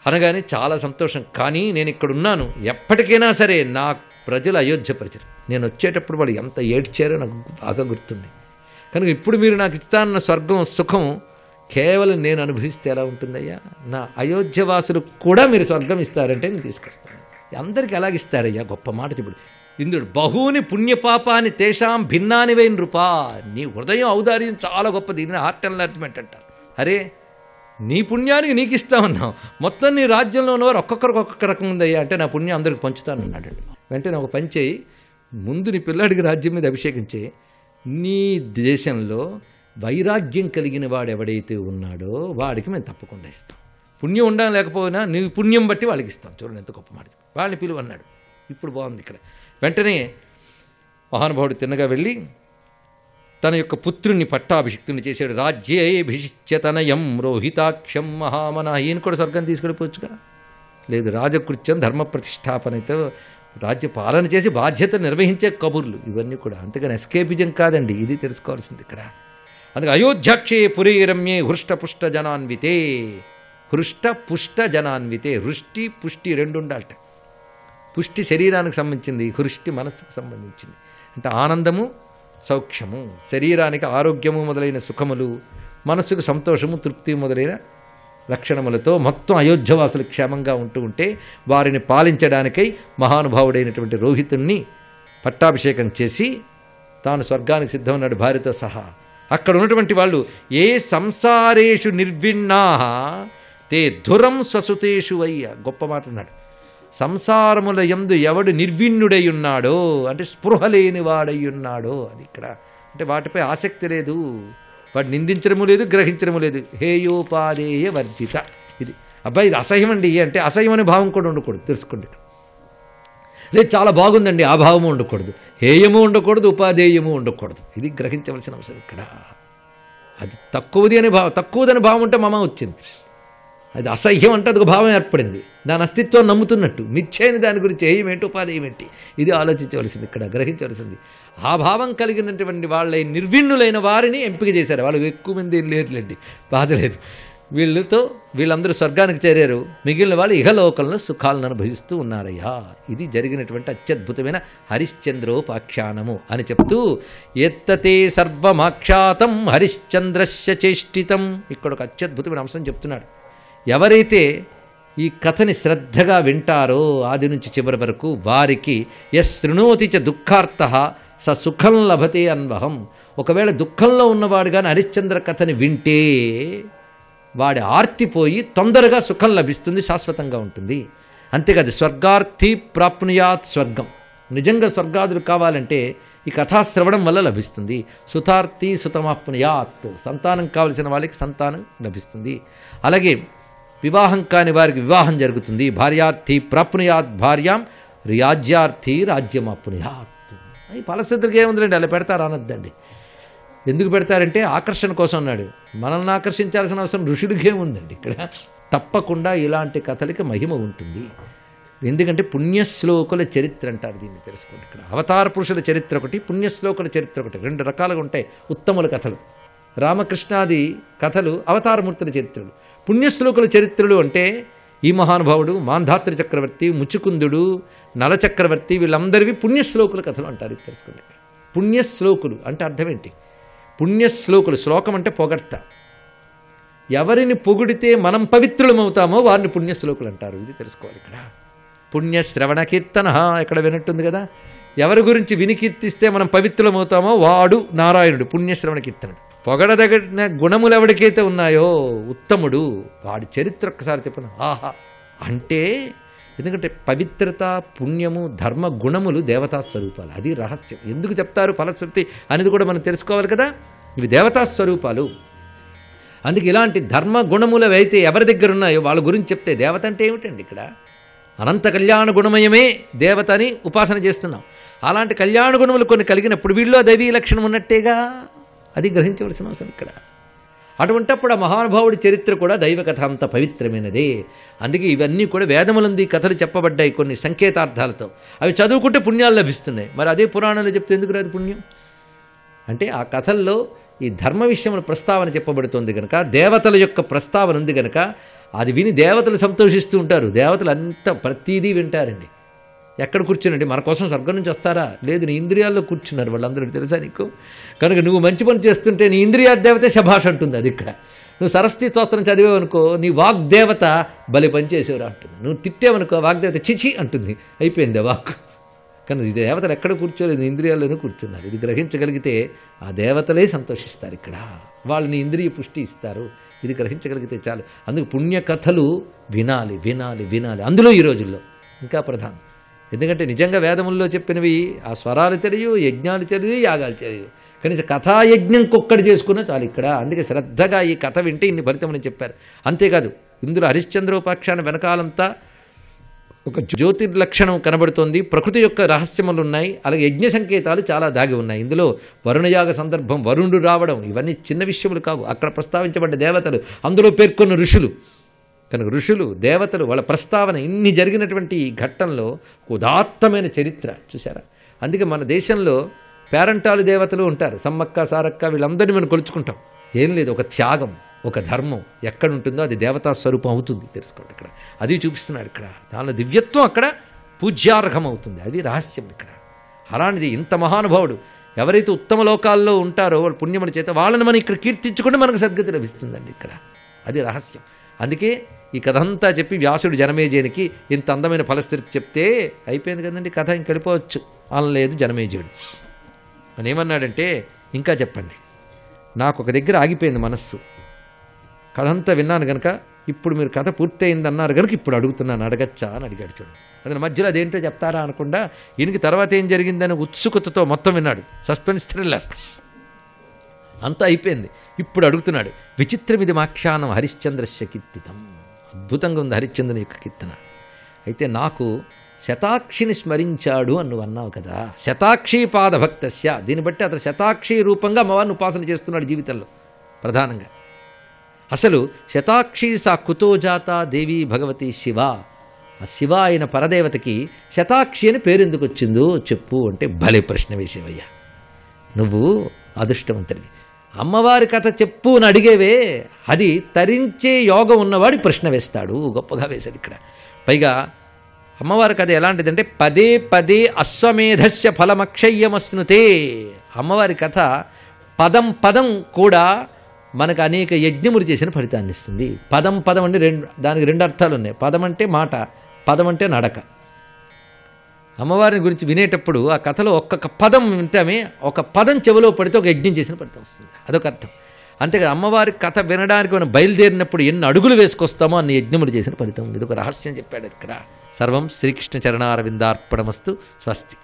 అనగానే చాలా సంతోషం. కానీ నేను ఇక్కడ ఉన్నాను, ఎప్పటికైనా సరే నా ప్రజలు అయోధ్య ప్రజలు. నేను వచ్చేటప్పుడు వాళ్ళు ఎంత ఏడ్చారో నాకు బాగా గుర్తుంది. కనుక ఇప్పుడు మీరు నాకు ఇస్తానన్న స్వర్గం, సుఖం కేవలం నేను అనుభవిస్తే ఎలా ఉంటుందయ్యా? నా అయోధ్యవాసులు కూడా మీరు స్వర్గం ఇస్తారంటే నేను తీసుకొస్తాను. అందరికీ ఎలాగిస్తారయ్యా? గొప్ప మాట ఇప్పుడు ఇంద్రుడు. బహూని పుణ్యపాపాన్ని తేషాం భిన్నాని వై నృపా. నీ హృదయం ఔదార్యం చాలా గొప్పది. దీన్ని హార్ట్ ఎన్లార్జ్మెంట్ అంటారు. అరే నీ పుణ్యానికి నీకు ఇస్తామన్నావు, మొత్తం నీ రాజ్యంలో ఉన్నవారు ఒక్కొక్కరికి ఒక్కొక్క రకం ఉందయ్యా అంటే నా పుణ్యం అందరికి పంచుతానన్నాడు. వెంటనే ఒక పని చేయి, ముందు నీ పిల్లాడికి రాజ్యం మీద అభిషేకించే, నీ దేశంలో వైరాగ్యం కలిగిన వాడు ఎవడైతే ఉన్నాడో వాడికి మేము తప్పకుండా ఇస్తాం. పుణ్యం ఉండాలి లేకపోయినా నీ పుణ్యం బట్టి వాళ్ళకి ఇస్తాం. చూడండి ఎంత గొప్ప మాట. వాళ్ళని పిలువ అన్నాడు. ఇప్పుడు బాగుంది ఇక్కడ. వెంటనే మహానుభావుడు తిన్నగా వెళ్ళి తన యొక్క పుత్రుణ్ణి పట్టాభిషిక్తుని చేశాడు. రాజ్యేభిషిచ్యతనయం రోహితాక్షం మహామన. ఈయన కూడా స్వర్గం తీసుకెళ్ళిపోవచ్చుగా. లేదు, రాజకృత్యం ధర్మ ప్రతిష్టాపనతో రాజ్య పాలన చేసి బాధ్యత నిర్వహించే కబుర్లు ఇవన్నీ కూడా. అంతేగాని ఎస్కేపిజం కాదండి, ఇది తెలుసుకోవాల్సింది ఇక్కడ. అందుకే అయోధ్యాక్షే పురీ రమ్యే హృష్టపుష్ట జనాన్వితే. హృష్ట పుష్ట జనాన్వితే. హృష్టి పుష్టి రెండు ఉండాలట. పుష్టి శరీరానికి సంబంధించింది, హృష్టి మనస్సుకు సంబంధించింది. అంటే ఆనందము సౌఖ్యము, శరీరానికి ఆరోగ్యము మొదలైన సుఖములు, మనస్సుకు సంతోషము తృప్తి మొదలైన లక్షణములతో మొత్తం అయోధ్యవాసులు క్షేమంగా ఉంటే వారిని పాలించడానికై మహానుభావుడైనటువంటి రోహితుణ్ణి పట్టాభిషేకం చేసి తాను స్వర్గానికి సిద్ధమన్నాడు భార్యతో సహా. అక్కడ ఉన్నటువంటి వాళ్ళు ఏ సంసారేషు నిర్విణ్ణా తే ధురం స్వసుతేషు అయ్య. గొప్ప మాట అన్నాడు. సంసారముల యందు ఎవడు నిర్విణ్ణుడై ఉన్నాడో అంటే స్పృహ లేని వాడై ఉన్నాడో, అది ఇక్కడ. అంటే వాటిపై ఆసక్తి లేదు, వాడు నిందించడము లేదు, గ్రహించడము లేదు. హేయోపాదేయ వర్జిత. ఇది అబ్బాయి ఇది అసహ్యం అండి అంటే అసహ్యం అనే భావం కూడా ఉండకూడదు, తెలుసుకోండి. లేదు చాలా బాగుందండి ఆ భావము ఉండకూడదు, హేయము ఉండకూడదు, ఉపాధేయము ఉండకూడదు. ఇది గ్రహించవలసిన అంశం ఇక్కడ. అది తక్కువదని భావం ఉంటే మమ వచ్చింది. అది అసహ్యం అంటే అదొక భావం ఏర్పడింది, దాని అస్తిత్వం నమ్ముతున్నట్టు. మిథ్యైన దాని గురించి హేయం ఏంటి, ఉపాధేయం ఏంటి, ఇది ఆలోచించవలసింది ఇక్కడ, గ్రహించవలసింది. ఆ భావం కలిగినటువంటి వాళ్ళ నిర్విణ్ణులైన వారిని ఎంపిక చేశారు. వాళ్ళు ఎక్కువ మంది ఏం లేరులేండి, బాధ లేదు. వీళ్ళందరూ స్వర్గానికి చేరారు, మిగిలిన వాళ్ళు ఇహలోకంలో సుఖాలను అనుభవిస్తూ ఉన్నారయ్యా. ఇది జరిగినటువంటి అత్యద్భుతమైన హరిశ్చంద్రోపాఖ్యానము అని చెప్తూ ఎత్తతే సర్వమాఖ్యాతం హరిశ్చంద్రస్య చేష్టితం. ఇక్కడ ఒక అత్యద్భుతమైన అంశం చెప్తున్నాడు. ఎవరైతే ఈ కథని శ్రద్ధగా వింటారో ఆది నుంచి చివరి వరకు వారికి శృణోతి చ దుఃఖార్త స సుఖం లభతే అన్వహం. ఒకవేళ దుఃఖంలో ఉన్నవాడు కానీ హరిశ్చంద్ర కథని వింటే వాడి ఆర్తిపోయి తొందరగా సుఖం లభిస్తుంది, శాశ్వతంగా ఉంటుంది. అంతేకాదు స్వర్గార్థి ప్రాప్నుయాత్ స్వర్గం. నిజంగా స్వర్గాదులు కావాలంటే ఈ కథాశ్రవణం వల్ల లభిస్తుంది. సుతార్థి సుతమాప్నుయాత్. సంతానం కావలసిన వాళ్ళకి సంతానం లభిస్తుంది. అలాగే వివాహం కాని వారికి వివాహం జరుగుతుంది. భార్యార్థి ప్రాప్నుయాత్ భార్యాం, రాజ్యార్థి రాజ్యమాప్నుయాత్. ఈ ఫలసిద్ధులకి ఏముందండి, అలా పెడతారు అనొద్దండి. ఎందుకు పెడతారంటే ఆకర్షణ కోసం అన్నాడు. మనల్ని ఆకర్షించాల్సిన అవసరం ఋషులకి ఏముందండి ఇక్కడ. తప్పకుండా ఇలాంటి కథలకి మహిమ ఉంటుంది. ఎందుకంటే పుణ్యశ్లోకుల చరిత్ర అంటారు దీన్ని, తెలుసుకోండి. ఇక్కడ అవతార పురుషుల చరిత్ర ఒకటి, పుణ్యశ్లోకుల చరిత్ర ఒకటి, రెండు రకాలుగా ఉంటాయి ఉత్తముల కథలు. రామకృష్ణాది కథలు అవతారమూర్తుల చరిత్రలు. పుణ్యశ్లోకుల చరిత్రలు అంటే ఈ మహానుభావుడు మాంధాత్రి చక్రవర్తి, ముచుకుందుడు, నలచక్రవర్తి వీళ్ళందరివి పుణ్యశ్లోకుల కథలు అంటారు. ఇది తెలుసుకోండి. పుణ్యశ్లోకులు అంటే అర్థం ఏంటి? పుణ్యశ్లోకులు, శ్లోకం అంటే పొగడ్త. ఎవరిని పొగిడితే మనం పవిత్రులమవుతామో వారిని పుణ్యశ్లోకులు అంటారు. ఇది తెలుసుకోవాలి ఇక్కడ. పుణ్యశ్రవణ కీర్తన ఇక్కడ వినట్టుంది కదా. ఎవరి గురించి విని కీర్తిస్తే మనం పవిత్రులమవుతామో వాడు నారాయణుడు, పుణ్యశ్రవణ కీర్తనుడు. పొగడదగిన గుణములు ఎవరికైతే ఉన్నాయో ఉత్తముడు, వాడి చరిత్ర ఒక్కసారి చెప్పను. ఆహా అంటే ఎందుకంటే పవిత్రత, పుణ్యము, ధర్మ గుణములు దేవతా స్వరూపాలు. అది రహస్యం. ఎందుకు చెప్తారు ఫలశ్రుతి అనేది కూడా మనం తెలుసుకోవాలి కదా. ఇవి దేవతా స్వరూపాలు. అందుకే ఇలాంటి ధర్మ గుణములు అయితే ఎవరి దగ్గర ఉన్నాయో వాళ్ళ గురించి చెప్తే దేవత అంటే ఏమిటండి ఇక్కడ? అనంత కళ్యాణ గుణమయమే దేవత అని ఉపాసన చేస్తున్నాం. అలాంటి కళ్యాణ గుణములు కొన్ని కలిగినప్పుడు వీళ్ళు దైవీ లక్షణం ఉన్నట్టేగా. అది గ్రహించవలసిన అవసరం ఇక్కడ. అటువంటప్పుడు ఆ మహానుభావుడి చరిత్ర కూడా దైవకథ అంత పవిత్రమైనదే. అందుకే ఇవన్నీ కూడా వేదములందు ఈ కథలు చెప్పబడ్డాయి కొన్ని సంకేతార్థాలతో. అవి చదువుకుంటే పుణ్యాలు లభిస్తున్నాయి. మరి అదే పురాణాలు చెప్తే ఎందుకు రాదు పుణ్యం? అంటే ఆ కథల్లో ఈ ధర్మ విషయముల ప్రస్తావన చెప్పబడుతుంది కనుక, దేవతల యొక్క ప్రస్తావన ఉంది కనుక అది విని దేవతలు సంతోషిస్తూ ఉంటారు. దేవతలు అంతా ప్రతిదీ వింటారండి. ఎక్కడ కూర్చునండి? మన కోసం స్వర్గం నుంచి వస్తారా? లేదు, నీ ఇంద్రియాల్లో కూర్చున్నారు వాళ్ళందరూ, తెలుసా నీకు? కనుక నువ్వు మంచి పని చేస్తుంటే నీ ఇంద్రియాదేవతే శభాష్ అంటుంది. అది ఇక్కడ. నువ్వు సరస్వతి స్తోత్రం చదివేవనుకో నీ వాగ్దేవత బలి పనిచేసేవారు అంటుంది. నువ్వు తిట్టేవనుకో వాగ్దేవత చిచి అంటుంది. అయిపోయింది ఆ వాక్. కానీ ఈ దేవతలు ఎక్కడ కూర్చోలేదు, ఇంద్రియాల్లోనూ కూర్చున్నారు. ఇది గ్రహించగలిగితే ఆ దేవతలే సంతోషిస్తారు ఇక్కడ. వాళ్ళని ఇంద్రియ పుష్టి ఇస్తారు. ఇది గ్రహించగలిగితే చాలు. అందుకు పుణ్యకథలు వినాలి వినాలి వినాలి. అందులో ఈ రోజుల్లో ఇంకా ప్రధానం. ఎందుకంటే నిజంగా వేదముల్లో చెప్పినవి ఆ స్వరాలు తెలియవు, యజ్ఞాలు తెలియదు, యాగాలు తెలియవు. కనీసం కథాయజ్ఞం ఒక్కటి చేసుకున్నా చాలు ఇక్కడ. అందుకే శ్రద్ధగా ఈ కథ వింటే ఇన్ని ఫలితమని చెప్పారు. అంతేకాదు ఇందులో హరిశ్చంద్రోపాఖ్యాన వెనకాలంతా ఒక జ్యోతిర్లక్షణం కనబడుతోంది, ప్రకృతి యొక్క రహస్యములు ఉన్నాయి, అలాగే యజ్ఞ సంకేతాలు చాలా దాగి ఉన్నాయి. ఇందులో వరుణయాగ సందర్భం, వరుణుడు రావడం, ఇవన్నీ చిన్న విషయములు కావు. అక్కడ ప్రస్తావించబడ్డ దేవతలు, అందులో పేర్కొన్న ఋషులు, కనుక ఋషులు దేవతలు వాళ్ళ ప్రస్తావన ఇన్ని జరిగినటువంటి ఈ ఘట్టంలో ఉదాత్తమైన చరిత్ర చూసారా. అందుకే మన దేశంలో పేరంటాలు దేవతలు ఉంటారు, సమ్మక్క సారక్క వీళ్ళందరినీ మనం కొలుచుకుంటాం. ఏం లేదు, ఒక త్యాగం, ఒక ధర్మం ఎక్కడుంటుందో అది దేవతా స్వరూపం అవుతుంది తెలుసుకోండి. ఇక్కడ అది చూపిస్తున్నాడు. ఇక్కడ దానిలో దివ్యత్వం అక్కడ పూజ్యార్హం అవుతుంది. అది రహస్యం ఇక్కడ. అలాంటిది ఇంత మహానుభావుడు ఎవరైతే ఉత్తమ లోకాల్లో ఉంటారో వాళ్ళ పుణ్యముల చేత వాళ్ళని మనం ఇక్కడ కీర్తించుకుంటే మనకు సద్గతి లభిస్తుందండి. ఇక్కడ అది రహస్యం. అందుకే ఈ కథ అంతా చెప్పి వ్యాసుడు జనమేజయునికి ఇంత అందమైన ఫలస్థితి చెప్తే అయిపోయింది కదండి కథ, ఇంక వెళ్ళిపోవచ్చు అనలేదు జనమేజయుడు. అని ఏమన్నాడంటే, ఇంకా చెప్పండి, నాకు ఒక దగ్గర ఆగిపోయింది మనస్సు, కథ అంతా విన్నాను కనుక ఇప్పుడు మీరు కథ పూర్తయింది అన్నారు కనుక ఇప్పుడు అడుగుతున్నాను, అడగచ్చా అని అడిగాడు. చూడండి, అతని మధ్యలో అదేంటో చెప్తారా అనకుండా ఈయనకి తర్వాత ఏం జరిగిందని ఉత్సుకతతో మొత్తం విన్నాడు. సస్పెన్స్ థ్రిల్లర్ అంతా అయిపోయింది. ఇప్పుడు అడుగుతున్నాడు. విచిత్రం ఇది మాఖ్యానం హరిశ్చంద్రస్య కీర్తితం. అద్భుతంగా ఉంది హరిశ్చంద్రుని యొక్క కీర్తన. అయితే నాకు శతాక్షిని స్మరించాడు అని నువ్వు అన్నావు కదా, శతాక్షి పాద భక్తస్య, దీన్ని బట్టి అతను శతాక్షి రూపంగా అమ్మవారిని ఉపాసన చేస్తున్నాడు జీవితంలో ప్రధానంగా. అసలు శతాక్షి సా కుతో జాత దేవి భగవతి శివ, ఆ శివ అయిన పరదేవతకి శతాక్షి అని పేరు ఎందుకు వచ్చిందో చెప్పు అంటే, భలే ప్రశ్న వేసేవయ్యా నువ్వు, అదృష్టవంతుడివి. అమ్మవారి కథ చెప్పు అని అడిగేవే, అది తరించే యోగం ఉన్నవాడి ప్రశ్న వేస్తాడు. గొప్పగా వేశాడు ఇక్కడ. పైగా అమ్మవారి కథ ఎలాంటిదంటే, పదే పదే అశ్వమేధస్య ఫలమక్షయ్యమస్నుతే. అమ్మవారి కథ పదం పదం కూడా మనకు అనేక యజ్ఞములు చేసిన ఫలితాన్ని ఇస్తుంది. పదం పదం అంటే దానికి రెండు అర్థాలు ఉన్నాయి. పదం అంటే మాట, పదం అంటే నడక. అమ్మవారిని గురించి వినేటప్పుడు ఆ కథలో ఒక్కొక్క పదం వింటామే, ఒక పదం చెవిలో పడితే ఒక యజ్ఞం చేసిన ఫలితం వస్తుంది, అదొక అర్థం. అంతేగా అమ్మవారి కథ వినడానికి మనం బయలుదేరినప్పుడు ఎన్ని అడుగులు వేసుకొస్తామో అన్ని యజ్ఞములు చేసిన ఫలితం ఉంది. ఇదొక రహస్యం చెప్పాడు ఇక్కడ. సర్వం శ్రీకృష్ణ చరణారవిందార్పణమస్తు. స్వస్తి.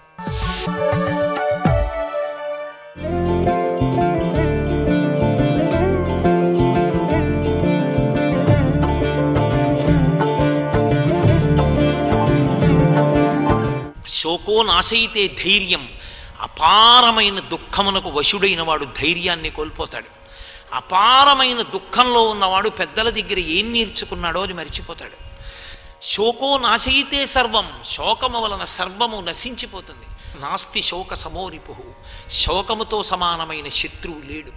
శోకో నాశయితే ధైర్యం. అపారమైన దుఃఖమునకు వశుడైన వాడు ధైర్యాన్ని కోల్పోతాడు. అపారమైన దుఃఖంలో ఉన్నవాడు పెద్దల దగ్గర ఏం నేర్చుకున్నాడో అది మరిచిపోతాడు. శోకో నాశయితే సర్వం. శోకము వలన సర్వము నశించిపోతుంది. నాస్తి శోక సమోరిపు. శోకముతో సమానమైన శత్రువు లేడు.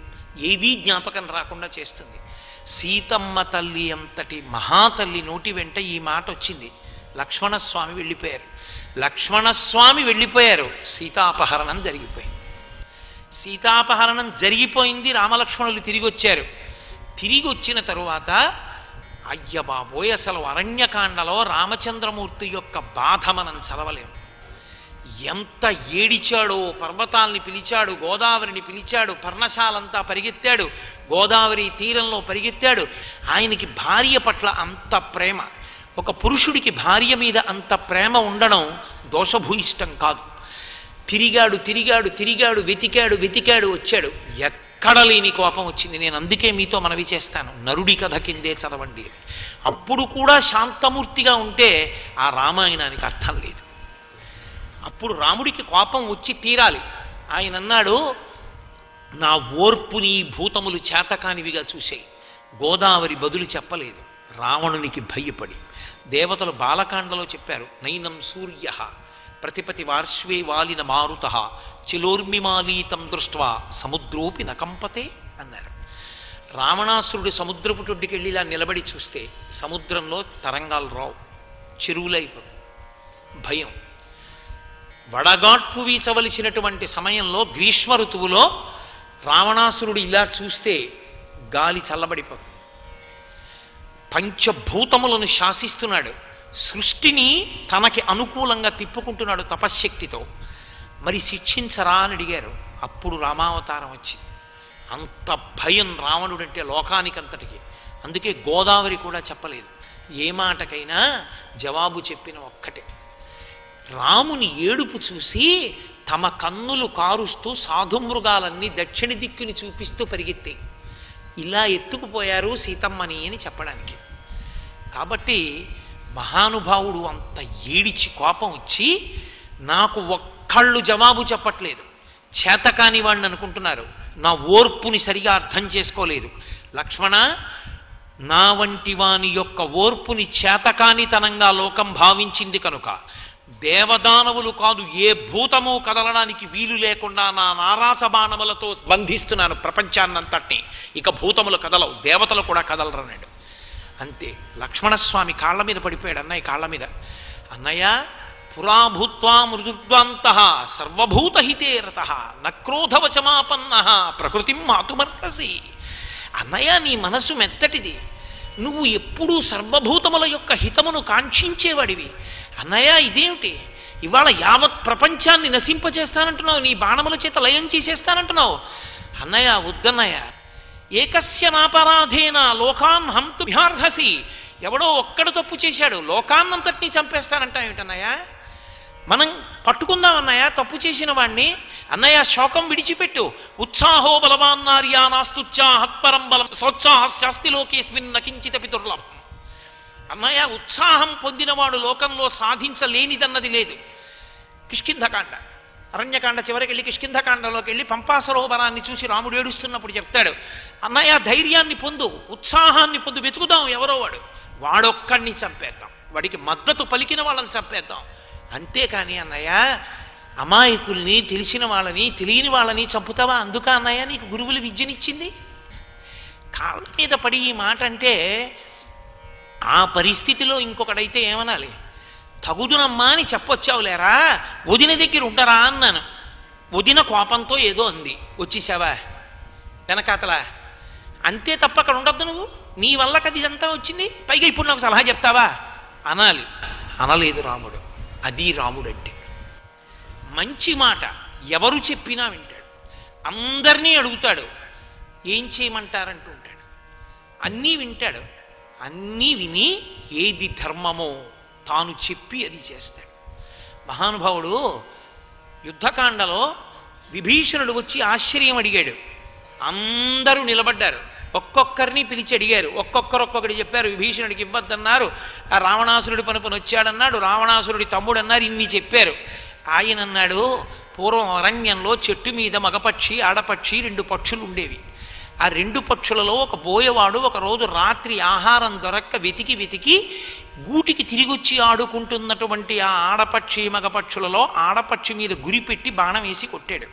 ఏదీ జ్ఞాపకం రాకుండా చేస్తుంది. సీతమ్మ తల్లి అంతటి మహాతల్లి నోటి వెంట ఈ మాట వచ్చింది. లక్ష్మణస్వామి వెళ్ళిపోయారు. లక్ష్మణస్వామి వెళ్ళిపోయారు, సీతాపహరణం జరిగిపోయింది. సీతాపహరణం జరిగిపోయింది, రామలక్ష్మణులు తిరిగి వచ్చారు. తిరిగి వచ్చిన తరువాత అయ్య బాబోయ్, అసలు అరణ్యకాండలో రామచంద్రమూర్తి యొక్క బాధ మనం చదవలేము. ఎంత ఏడిచాడో, పర్వతాల్ని పిలిచాడు, గోదావరిని పిలిచాడు, పర్ణశాలంతా పరిగెత్తాడు, గోదావరి తీరంలో పరిగెత్తాడు. ఆయనకి భార్య పట్ల అంత ప్రేమ. ఒక పురుషుడికి భార్య మీద అంత ప్రేమ ఉండడం దోషభూయిష్టం కాదు. తిరిగాడు తిరిగాడు తిరిగాడు, వెతికాడు వెతికాడు, వచ్చాడు. ఎక్కడ లేని కోపం వచ్చింది. నేను అందుకే మీతో మనవి చేస్తాను, నరుడి కథ కిందే చదవండి. అప్పుడు కూడా శాంతమూర్తిగా ఉంటే ఆ రామాయణానికి అర్థం లేదు. అప్పుడు రాముడికి కోపం వచ్చి తీరాలి. ఆయన అన్నాడు, నా ఓర్పుని భూతములు చేతకానివిగా చూసేయి. గోదావరి బదులు చెప్పలేదు, రావణునికి భయపడి. దేవతలు బాలకాండలో చెప్పారు, నైనం సూర్య ప్రతిపతి వార్ష్వే వాలిన మారుత చిలోర్మిమాలీతం దృష్ట్వా సముద్రోపి నకంపతే అన్నారు. రావణాసురుడు సముద్రపు టొడ్డుకెళ్ళి ఇలా నిలబడి చూస్తే సముద్రంలో తరంగాలు రావు, చెరువులైపోతుంది. భయం. వడగాడ్పు వీచవలసినటువంటి సమయంలో గ్రీష్మ ఋతువులో రావణాసురుడు ఇలా చూస్తే గాలి చల్లబడిపోతుంది. పంచభూతములను శాసిస్తున్నాడు, సృష్టిని తనకి అనుకూలంగా తిప్పుకుంటున్నాడు తపశ్శక్తితో. మరి శిక్షించరా అని అడిగారు. అప్పుడు రామావతారం వచ్చింది. అంత భయం రావణుడంటే లోకానికంతటికి. అందుకే గోదావరి కూడా చెప్పలేదు. ఏ మాటకైనా జవాబు చెప్పిన ఒక్కటే. రాముని ఏడుపు చూసి తమ కన్నులు కారుస్తూ సాధుమృగాలన్నీ దక్షిణ దిక్కుని చూపిస్తూ పరిగెత్తాయి. ఇలా ఎత్తుకుపోయారు సీతమ్మని అని చెప్పడానికి. కాబట్టి మహానుభావుడు అంత ఏడిచి కోపం వచ్చి నాకు ఒక్కళ్ళు జవాబు చెప్పట్లేదు, చేతకాని వాడిని అనుకుంటున్నారు, నా ఓర్పుని సరిగా అర్థం చేసుకోలేదు. లక్ష్మణ, నా వంటి వాని యొక్క ఓర్పుని చేతకానితనంగా లోకం భావించింది కనుక దేవదానవులు కాదు ఏ భూతము కదలడానికి వీలు లేకుండా నా నారాచ బాణములతో బంధిస్తున్నాను ప్రపంచాన్నంతటినీ. ఇక భూతములు కదలవు, దేవతలు కూడా కదలరన్నాడు. అంతే, లక్ష్మణస్వామి కాళ్ళ మీద పడిపోయాడు, అన్నయ్య కాళ్ళ మీద. అన్నయ్య, పురాభూత్వా మృదుద్వాంత సర్వభూతహితే రత నక్రోధవశమాపన్న ప్రకృతిం మాతుమర్హసి. అన్నయ్య, నీ మనస్సు మెత్తటిది, నువ్వు ఎప్పుడూ సర్వభూతముల యొక్క హితమును కాంక్షించేవాడివి. అన్నయ్య, ఇదేమిటి ఇవాళ యావత్ ప్రపంచాన్ని నశింపచేస్తానంటున్నావు, నీ బాణముల చేత లయం చేసేస్తానంటున్నావు. అన్నయ్య, వద్దన్నయ్య, ఏకస్య నాపరాధేన లోకాన్ హంతు విహార్హసి. ఎవడో ఒక్కడు తప్పు చేశాడు, లోకాన్నంతటినీ చంపేస్తానంటా ఏమిటన్నయ్య? మనం పట్టుకుందాం అన్నయ్య తప్పు చేసిన వాణ్ణి. అన్నయ్య, శోకం విడిచిపెట్టు. ఉత్సాహో బలవాన్నార్యా నాస్తుత్సాహత్పరం బలం సోత్సాహ శాస్తి లోకేస్మిన్ నకించితపి దుర్లభం. అన్నయ్య, ఉత్సాహం పొందినవాడు లోకంలో సాధించలేనిదన్నది లేదు. కిష్కింధకాండ, అరణ్యకాండ చివరికి వెళ్ళి కిష్కింధకాండలోకి వెళ్ళి పంపాసరోవరాన్ని చూసి రాముడు ఏడుస్తున్నప్పుడు చెప్తాడు, అన్నయ్య ధైర్యాన్ని పొందు, ఉత్సాహాన్ని పొందు, వెతుకుదాం ఎవరో వాడొక్కడిని చంపేద్దాం, వాడికి మద్దతు పలికిన వాళ్ళని చంపేద్దాం. అంతేకాని అన్నయ్య, అమాయకుల్ని, తెలిసిన వాళ్ళని, తెలియని వాళ్ళని చంపుతావా? అందుక అన్నయ్య నీకు గురువులు విద్యనిచ్చింది? కాళ్ళ మీద పడి ఈ మాట అంటే ఆ పరిస్థితిలో ఇంకొకడైతే ఏమనాలి? తగుదునమ్మా అని చెప్పొచ్చావులేరా, వదిన దగ్గర ఉండరా అన్నాను. వదిన కోపంతో ఏదో అంది, వచ్చేసావా వెనకాతలా, అంతే తప్ప అక్కడ ఉండద్దు నువ్వు, నీ వల్ల కదా ఇదంతా వచ్చింది, పైగా ఇప్పుడు నాకు సలహా చెప్తావా అనాలి. అనలేదు రాముడు. అది రాముడు అంటే. మంచి మాట ఎవరు చెప్పినా వింటాడు, అందరినీ అడుగుతాడు, ఏం చేయమంటారంటూ ఉంటాడు, అన్నీ వింటాడు. అన్నీ విని ఏది ధర్మమో తాను చెప్పి అది చేస్తాడు. మహానుభావుడు యుద్ధకాండలో విభీషణుడు వచ్చి ఆశ్చర్యం అడిగాడు. అందరూ నిలబడ్డారు, ఒక్కొక్కరిని పిలిచి అడిగారు, ఒక్కొక్కరు చెప్పారు. విభీషణుడికి ఇవ్వద్దన్నారు, ఆ రావణాసురుడి పనుపని వచ్చాడన్నాడు, రావణాసురుడి తమ్ముడు అన్నారు, ఇన్ని చెప్పారు. ఆయన అన్నాడు, పూర్వం అరణ్యంలో చెట్టు మీద మగపక్షి ఆడపక్షి 2 పక్షులు ఉండేవి. ఆ 2 పక్షులలో ఒక బోయవాడు ఒకరోజు రాత్రి ఆహారం దొరక్క వెతికి గూటికి తిరిగొచ్చి ఆడుకుంటున్నటువంటి ఆ ఆడపక్షి మగపక్షులలో ఆడపక్షి మీద గురిపెట్టి బాణం వేసి కొట్టాడు.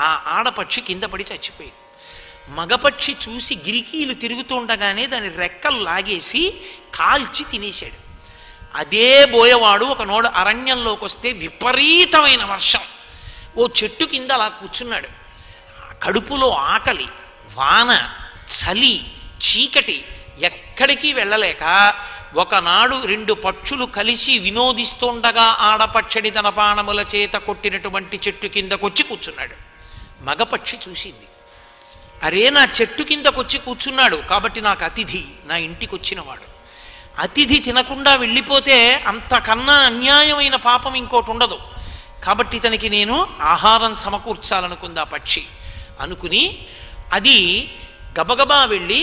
ఆ ఆడపక్షి కింద పడి చచ్చిపోయింది. మగపక్షి చూసి గిరికీలు తిరుగుతుండగానే దాని రెక్కలు లాగేసి కాల్చి తినేశాడు. అదే బోయవాడు ఒకనోడు అరణ్యంలోకి వస్తే విపరీతమైన వర్షం, ఓ చెట్టు కింద అలా కూర్చున్నాడు. కడుపులో ఆకలి, వాన, చలి, చీకటి, ఎక్కడికి వెళ్ళలేక ఒకనాడు 2 పక్షులు కలిసి వినోదిస్తుండగా ఆడపక్షిని తన బాణముల చేత కొట్టినటువంటి చెట్టు కిందకొచ్చి కూర్చున్నాడు. మగపక్షి చూసింది, అరే నా చెట్టు కిందకొచ్చి కూర్చున్నాడు కాబట్టి నాకు అతిథి, నా ఇంటికి వచ్చినవాడు. అతిథి తినకుండా వెళ్ళిపోతే అంతకన్నా అన్యాయమైన పాపం ఇంకోటి ఉండదు, కాబట్టి ఇతనికి నేను ఆహారం సమకూర్చాలనుకుంది ఆ పక్షి. అనుకుని అది గబగబా వెళ్ళి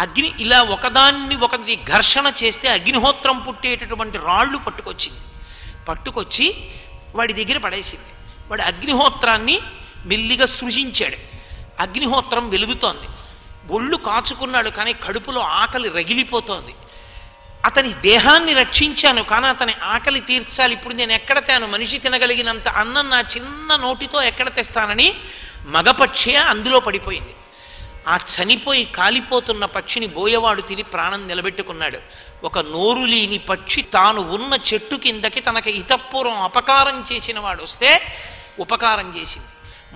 అగ్ని ఇలా ఒకదాన్ని ఒకటి ఘర్షణ చేస్తే అగ్నిహోత్రం పుట్టేటటువంటి రాళ్ళు పట్టుకొచ్చి వాడి దగ్గర పడేసింది. వాడి అగ్నిహోత్రాన్ని మెల్లిగా సృజించాడు. అగ్నిహోత్రం వెలుగుతోంది, ఒళ్ళు కాచుకున్నాడు, కానీ కడుపులో ఆకలి రగిలిపోతోంది. అతని దేహాన్ని రక్షించాను, కానీ అతని ఆకలి తీర్చాలి. ఇప్పుడు నేను ఎక్కడ తేను? మనిషి తినగలిగినంత అన్నం నా చిన్న నోటితో ఎక్కడ తెస్తానని మగపక్షి అందులో పడిపోయింది. ఆ చనిపోయి కాలిపోతున్న పక్షిని బోయవాడు తిని ప్రాణం నిలబెట్టుకున్నాడు. ఒక నోరు లేని పక్షి తాను ఉన్న చెట్టు కిందకి తనకి ఇతపూర్వం అపకారం చేసిన వాడు వస్తే ఉపకారం చేసింది.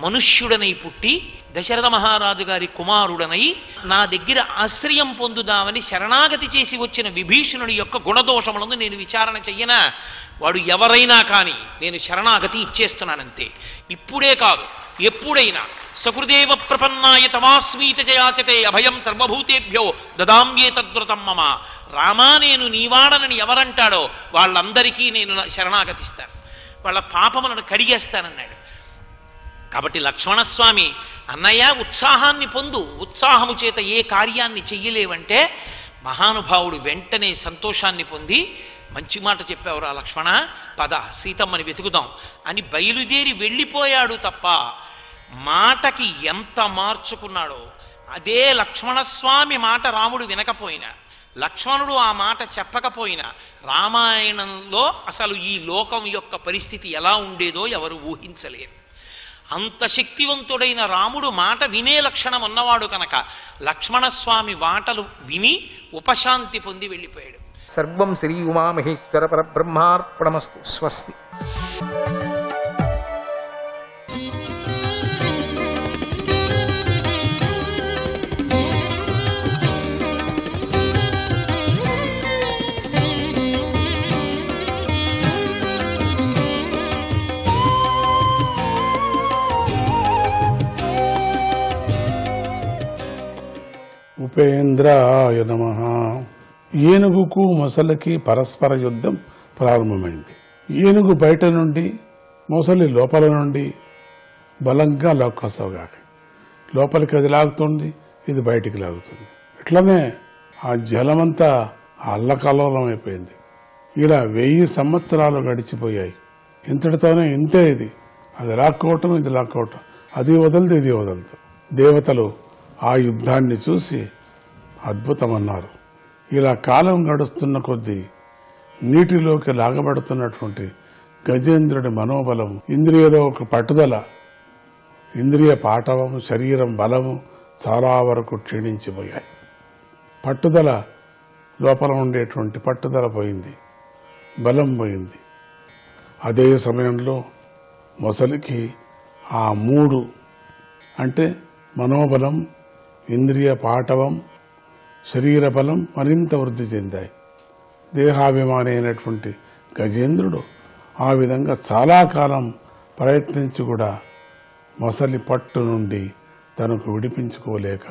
మనుష్యుడనై పుట్టి దశరథ మహారాజు గారి కుమారుడనై నా దగ్గర ఆశ్రయం పొందుదామని శరణాగతి చేసి వచ్చిన విభీషణుడి యొక్క గుణదోషములను నేను విచారణ చెయ్యనా? వాడు ఎవరైనా కానీ నేను శరణాగతి ఇచ్చేస్తున్నానంతే. ఇప్పుడే కాదు, ఎప్పుడైనా సకృదేవ ప్రపన్నాయ తమాస్మీత జయాచతే అభయం సర్వభూతేభ్యో దదామ్యే తద్వ్రతం మమ. రామా నేను నీవాడనని ఎవరంటాడో వాళ్ళందరికీ నేను శరణాగతిస్తాను, వాళ్ళ పాపములను కడిగేస్తానన్నాడు. కాబట్టి లక్ష్మణస్వామి, అన్నయ్య ఉత్సాహాన్ని పొందు, ఉత్సాహము చేత ఏ కార్యాన్ని చెయ్యలేవంటే మహానుభావుడు వెంటనే సంతోషాన్ని పొంది మంచి మాట చెప్పావురా లక్ష్మణ, పద సీతమ్మని వెతుకుదాం అని బయలుదేరి వెళ్ళిపోయాడు తప్ప మాటకి ఎంత మార్చుకున్నాడో. అదే లక్ష్మణస్వామి మాట రాముడు వినకపోయినా, లక్ష్మణుడు ఆ మాట చెప్పకపోయినా రామాయణంలో అసలు ఈ లోకం యొక్క పరిస్థితి ఎలా ఉండేదో ఎవరు ఊహించలేరు. అంత శక్తివంతుడైన రాముడు మాట వినే లక్షణం ఉన్నవాడు కనుక లక్ష్మణస్వామి మాటలు విని ఉపశాంతి పొంది వెళ్ళిపోయాడు. సర్వం శ్రీ ఉమామహేశ్వర పరబ్రహ్మార్పణమస్తు. స్వస్తి. ఉపేంద్రాయ నమః. ఏనుగుకు మొసలికి పరస్పర యుద్ధం ప్రారంభమైంది. ఏనుగు బయట నుండి, మొసలి లోపల నుండి బలంగా లాక్కొస్తావుగాక. లోపలికి అది లాగుతుంది, ఇది బయటికి లాగుతుంది. ఇట్లనే ఆ జలమంతా అల్లకల్లోలం అయిపోయింది. ఇలా 1000 సంవత్సరాలు గడిచిపోయాయి. ఇంతటితోనే ఇంతే. ఇది అది లాక్కోవటం, ఇది లాక్కోవటం, అది వదలదు, ఇది వదలదు. దేవతలు ఆ యుద్ధాన్ని చూసి అద్భుతమన్నారు. ఇలా కాలం గడుస్తున్న కొద్దీ నీటిలోకి లాగబడుతున్నటువంటి గజేంద్రుడి మనోబలం, ఇంద్రియాలో ఒక పట్టుదల, ఇంద్రియ పాటవం, శరీరం బలము చాలా వరకు క్షీణించిపోయాయి. పట్టుదల, లోపల ఉండేటువంటి పట్టుదల పోయింది, బలం పోయింది. అదే సమయంలో మొసలికి ఆ 3 అంటే మనోబలం, ఇంద్రియ పాటవం, శరీర బలం మరింత వృద్ధి చెందాయి. దేహాభిమాని అయినటువంటి గజేంద్రుడు ఆ విధంగా చాలా కాలం ప్రయత్నించి కూడా మొసలి పట్టు నుండి తనకు విడిపించుకోలేక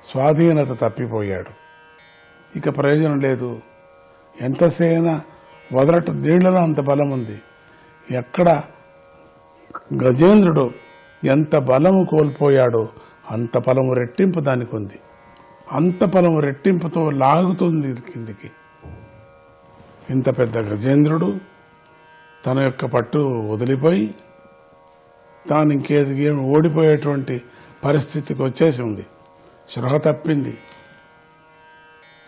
స్వాధీనత తప్పిపోయాడు. ఇక ప్రయోజనం లేదు. ఎంతసేనా వదలట, నీళ్లలో అంత బలం ఉంది. ఎక్కడ గజేంద్రుడు ఎంత బలము కోల్పోయాడో అంత బలము రెట్టింపు దానికి ఉంది. అంత బలము రెట్టింపుతో లాగుతుంది కిందికి. ఇంత పెద్ద గజేంద్రుడు తన యొక్క పట్టు వదిలిపోయి తాను ఇంకేది ఓడిపోయేటువంటి పరిస్థితికి వచ్చేసి ఉంది. స్పృహ తప్పింది.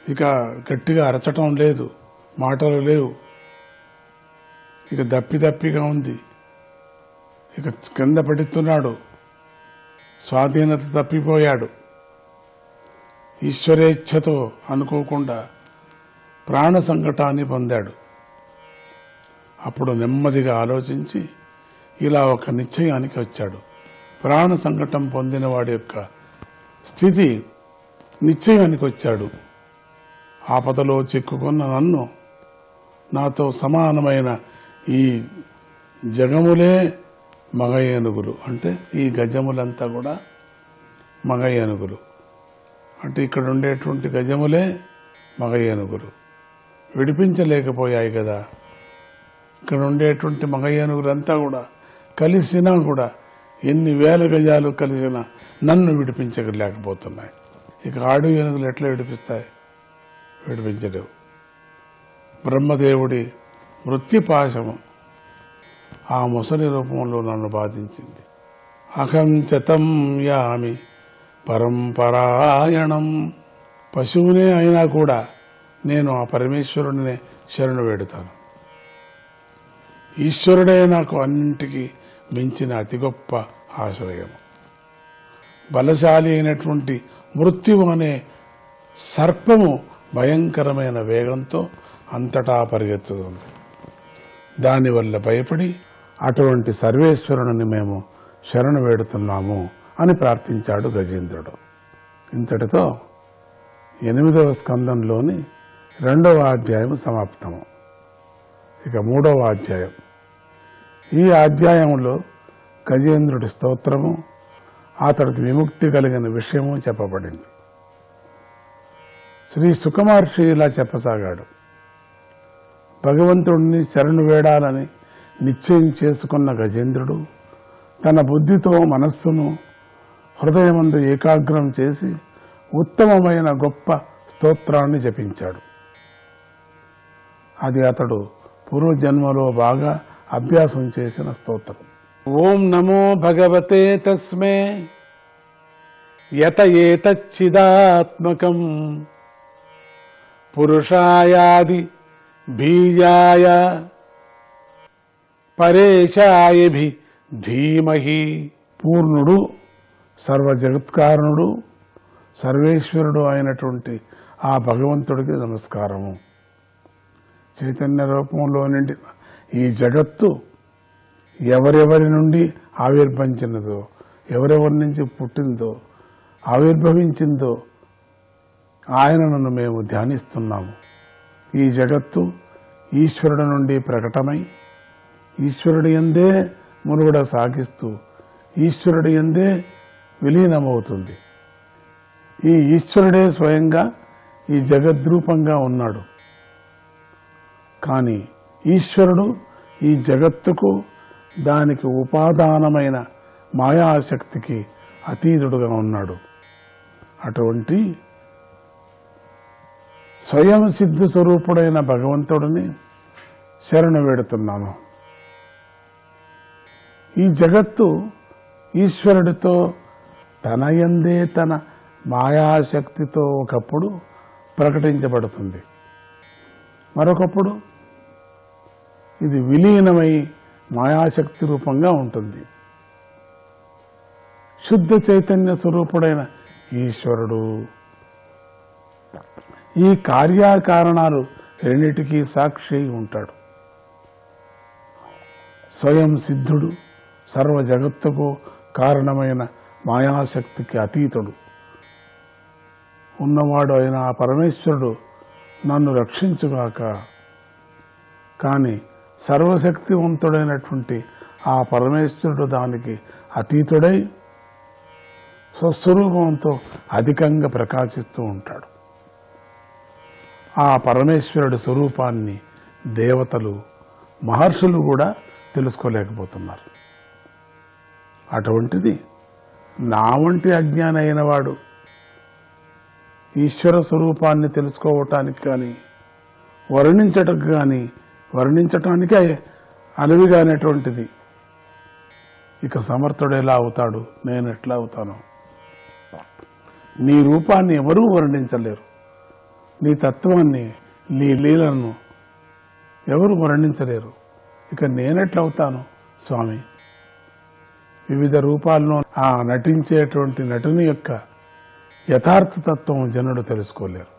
ఇక గట్టిగా అరచటం లేదు, మాటలు లేవు. ఇక దప్పిగా ఉంది. ఇక కింద పడుతున్నాడు, స్వాధీనత తప్పిపోయాడు. ఈశ్వరేచ్ఛతో అనుకోకుండా ప్రాణ సంకటాన్ని పొందాడు. అప్పుడు నెమ్మదిగా ఆలోచించి ఇలా ఒక నిశ్చయానికి వచ్చాడు. ప్రాణ సంకటం పొందిన వాడి యొక్క స్థితి నిశ్చయానికి వచ్చాడు. ఆపదలో చిక్కుకున్న నన్ను, నాతో సమానమైన ఈ జగములే మగ ఏనుగులు, అంటే ఈ గజములంతా కూడా మగ ఏనుగులు, అంటే ఇక్కడ ఉండేటువంటి గజములే మగ ఏనుగులు విడిపించలేకపోయాయి కదా. ఇక్కడ ఉండేటువంటి మగ ఏనుగులంతా కూడా కలిసినా కూడా ఎన్ని వేల గజాలు కలిసినా నన్ను విడిపించలేకపోతున్నాయి. ఇక ఆడు ఏనుగులు ఎట్లా విడిపిస్తాయి? విడిపించలేవు. బ్రహ్మదేవుడి మృత్యుపాశము ఆ ముసలి రూపంలో నన్ను బాధించింది. అహం చతం యామి పరంపరాయణం. పశువునే అయినా కూడా నేను ఆ పరమేశ్వరుడినే శరణు వేడుతాను. ఈశ్వరుడే నాకు అన్నింటికీ మించిన అతి గొప్ప ఆశ్రయము. బలశాలి అయినటువంటి మృత్యువు అనే సర్పము భయంకరమైన వేగంతో అంతటా పరిగెత్తుతుంది. దానివల్ల భయపడి అటువంటి సర్వేశ్వరుని మేము శరణు వేడుతున్నాము అని ప్రార్థించాడు గజేంద్రుడు. ఇంతటితో 8వ స్కందంలోని 2వ అధ్యాయం సమాప్తము. ఇక 3వ అధ్యాయం. ఈ అధ్యాయంలో గజేంద్రుడి స్తోత్రము, అతడికి విముక్తి కలిగిన విషయము చెప్పబడింది. శ్రీ సుఖమహర్షి ఇలా చెప్పసాగాడు. భగవంతుడిని శరణు వేడాలని నిశ్చయం చేసుకున్న గజేంద్రుడు తన బుద్ధితో మనస్సును హృదయమందు ఏకాగ్రం చేసి ఉత్తమమైన గొప్ప స్తోత్రాన్ని జపించాడు. అది అతడు పూర్వజన్మలో బాగా అభ్యాసం చేసిన స్తోత్రం. ఓం నమో భగవతే తస్మే యత ఏతచ్చిదాత్మకం పురుషాయాది బీజాయ పరేశాయభి ధీమహి. పూర్ణుడు, సర్వజగత్కారణుడు, సర్వేశ్వరుడు అయినటువంటి ఆ భగవంతుడికి నమస్కారము. చైతన్య రూపంలో నిండిన ఈ జగత్తు ఎవరెవరి నుండి ఆవిర్భవించినదో, ఎవరెవరి నుంచి పుట్టిందో, ఆవిర్భవించిందో ఆయనను మేము ధ్యానిస్తున్నాము. ఈ జగత్తు ఈశ్వరుడి నుండి ప్రకటమై ఈశ్వరుడి యందే మునుగడ సాగిస్తూ ఈశ్వరుడి యందే విలీనమవుతుంది. ఈ ఈశ్వరుడే స్వయంగా ఈ జగద్రూపంగా ఉన్నాడు. కానీ ఈశ్వరుడు ఈ జగత్తుకు, దానికి ఉపాదానమైన మాయాశక్తికి అతీతుడుగా ఉన్నాడు. అటువంటి స్వయం సిద్ధ స్వరూపుడైన భగవంతుడిని శరణు వేడుతున్నాము. ఈ జగత్తు ఈశ్వరుడితో తనయందే తన మాయాశక్తితో ఒకప్పుడు ప్రకటించబడుతుంది, మరొకప్పుడు ఇది విలీనమై మాయాశక్తి రూపంగా ఉంటుంది. శుద్ధ చైతన్య స్వరూపుడైన ఈశ్వరుడు ఈ కార్యకారణాలు రెండిటికీ సాక్షి ఉంటాడు. స్వయం సిద్ధుడు, సర్వ జగత్తుకు కారణమైన మాయాశక్తికి అతీతుడు ఉన్నవాడు అయిన ఆ పరమేశ్వరుడు నన్ను రక్షించుగాక. కానీ సర్వశక్తివంతుడైనటువంటి ఆ పరమేశ్వరుడు దానికి అతీతుడై స్వస్వరూపంతో అధికంగా ప్రకాశిస్తూ ఉంటాడు. ఆ పరమేశ్వరుడి స్వరూపాన్ని దేవతలు, మహర్షులు కూడా తెలుసుకోలేకపోతున్నారు. అటువంటిది నా వంటి అజ్ఞాని అయిన వాడు ఈశ్వర స్వరూపాన్ని తెలుసుకోవటానికి కానీ వర్ణించటానికే అలవిగానేటువంటిది ఇక సమర్థుడు ఎలా అవుతాడు, నేను ఎట్లా అవుతాను? నీ రూపాన్ని ఎవరూ వర్ణించలేరు, నీ తత్వాన్ని, నీ లీలను ఎవరు వర్ణించలేరు. ఇక నేనెట్లా అవుతాను స్వామి? వివిధ రూపాలను ఆ నటించేటువంటి నటుని యొక్క యథార్థతత్వం జనుడు తెలుసుకోలేరు.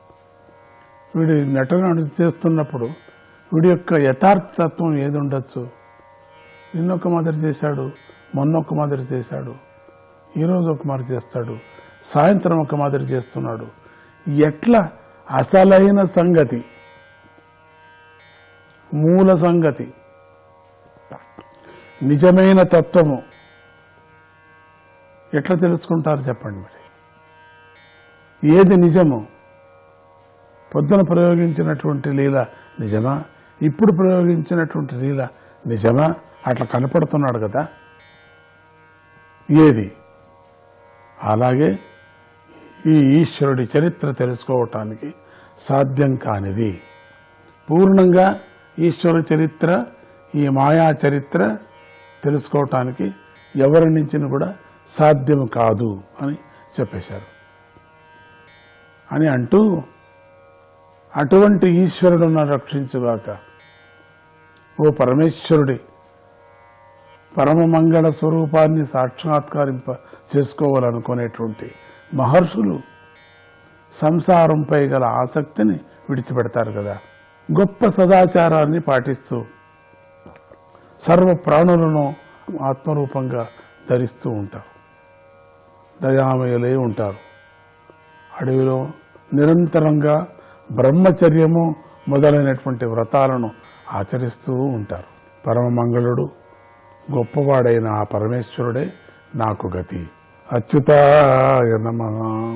వీడి నటన చేస్తున్నప్పుడు వీడి యొక్క యథార్థతత్వం ఏది ఉండొచ్చు? నిన్నొక్క మాదిరి చేశాడు, మొన్నొక్క మాదిరి చేశాడు, ఈరోజు ఒక మాదిరి చేస్తాడు, సాయంత్రం ఒక మాదిరి చేస్తున్నాడు. ఎట్లా అసలైన సంగతి, మూల సంగతి, నిజమైన తత్వము ఎట్లా తెలుసుకుంటారు చెప్పండి? మరి ఏది నిజము? పొద్దున ప్రయోగించినటువంటి లీల నిజమా? ఇప్పుడు ప్రయోగించినటువంటి లీల నిజమా? అట్లా కనపడుతున్నాడు కదా. ఏది? అలాగే ఈ ఈశ్వరుడి చరిత్ర తెలుసుకోవటానికి సాధ్యం కానిది. పూర్ణంగా ఈశ్వర చరిత్ర, ఈ మాయా చరిత్ర తెలుసుకోవటానికి ఎవరి నుంచి కూడా సాధ్యం కాదు అని చెప్పేశారు. అని అంటూ అటువంటి ఈశ్వరుడును రక్షించుగాక. ఓ పరమేశ్వరుడి పరమ మంగళ స్వరూపాన్ని సాక్షాత్కరింప చేసుకోవాలనుకునేటువంటి మహర్షులు సంసారంపై గల ఆసక్తిని విడిచిపెడతారు కదా. గొప్ప సదాచారాన్ని పాటిస్తూ సర్వ ప్రాణులను ఆత్మరూపంగా ధరిస్తూ ఉంటారు, దయామయులై ఉంటారు. అడవిలో నిరంతరంగా బ్రహ్మచర్యము మొదలైనటువంటి వ్రతాలను ఆచరిస్తూ ఉంటారు. పరమమంగళుడు, గొప్పవాడైన ఆ పరమేశ్వరుడే నాకు గతి. అచ్యుతాయ నమః.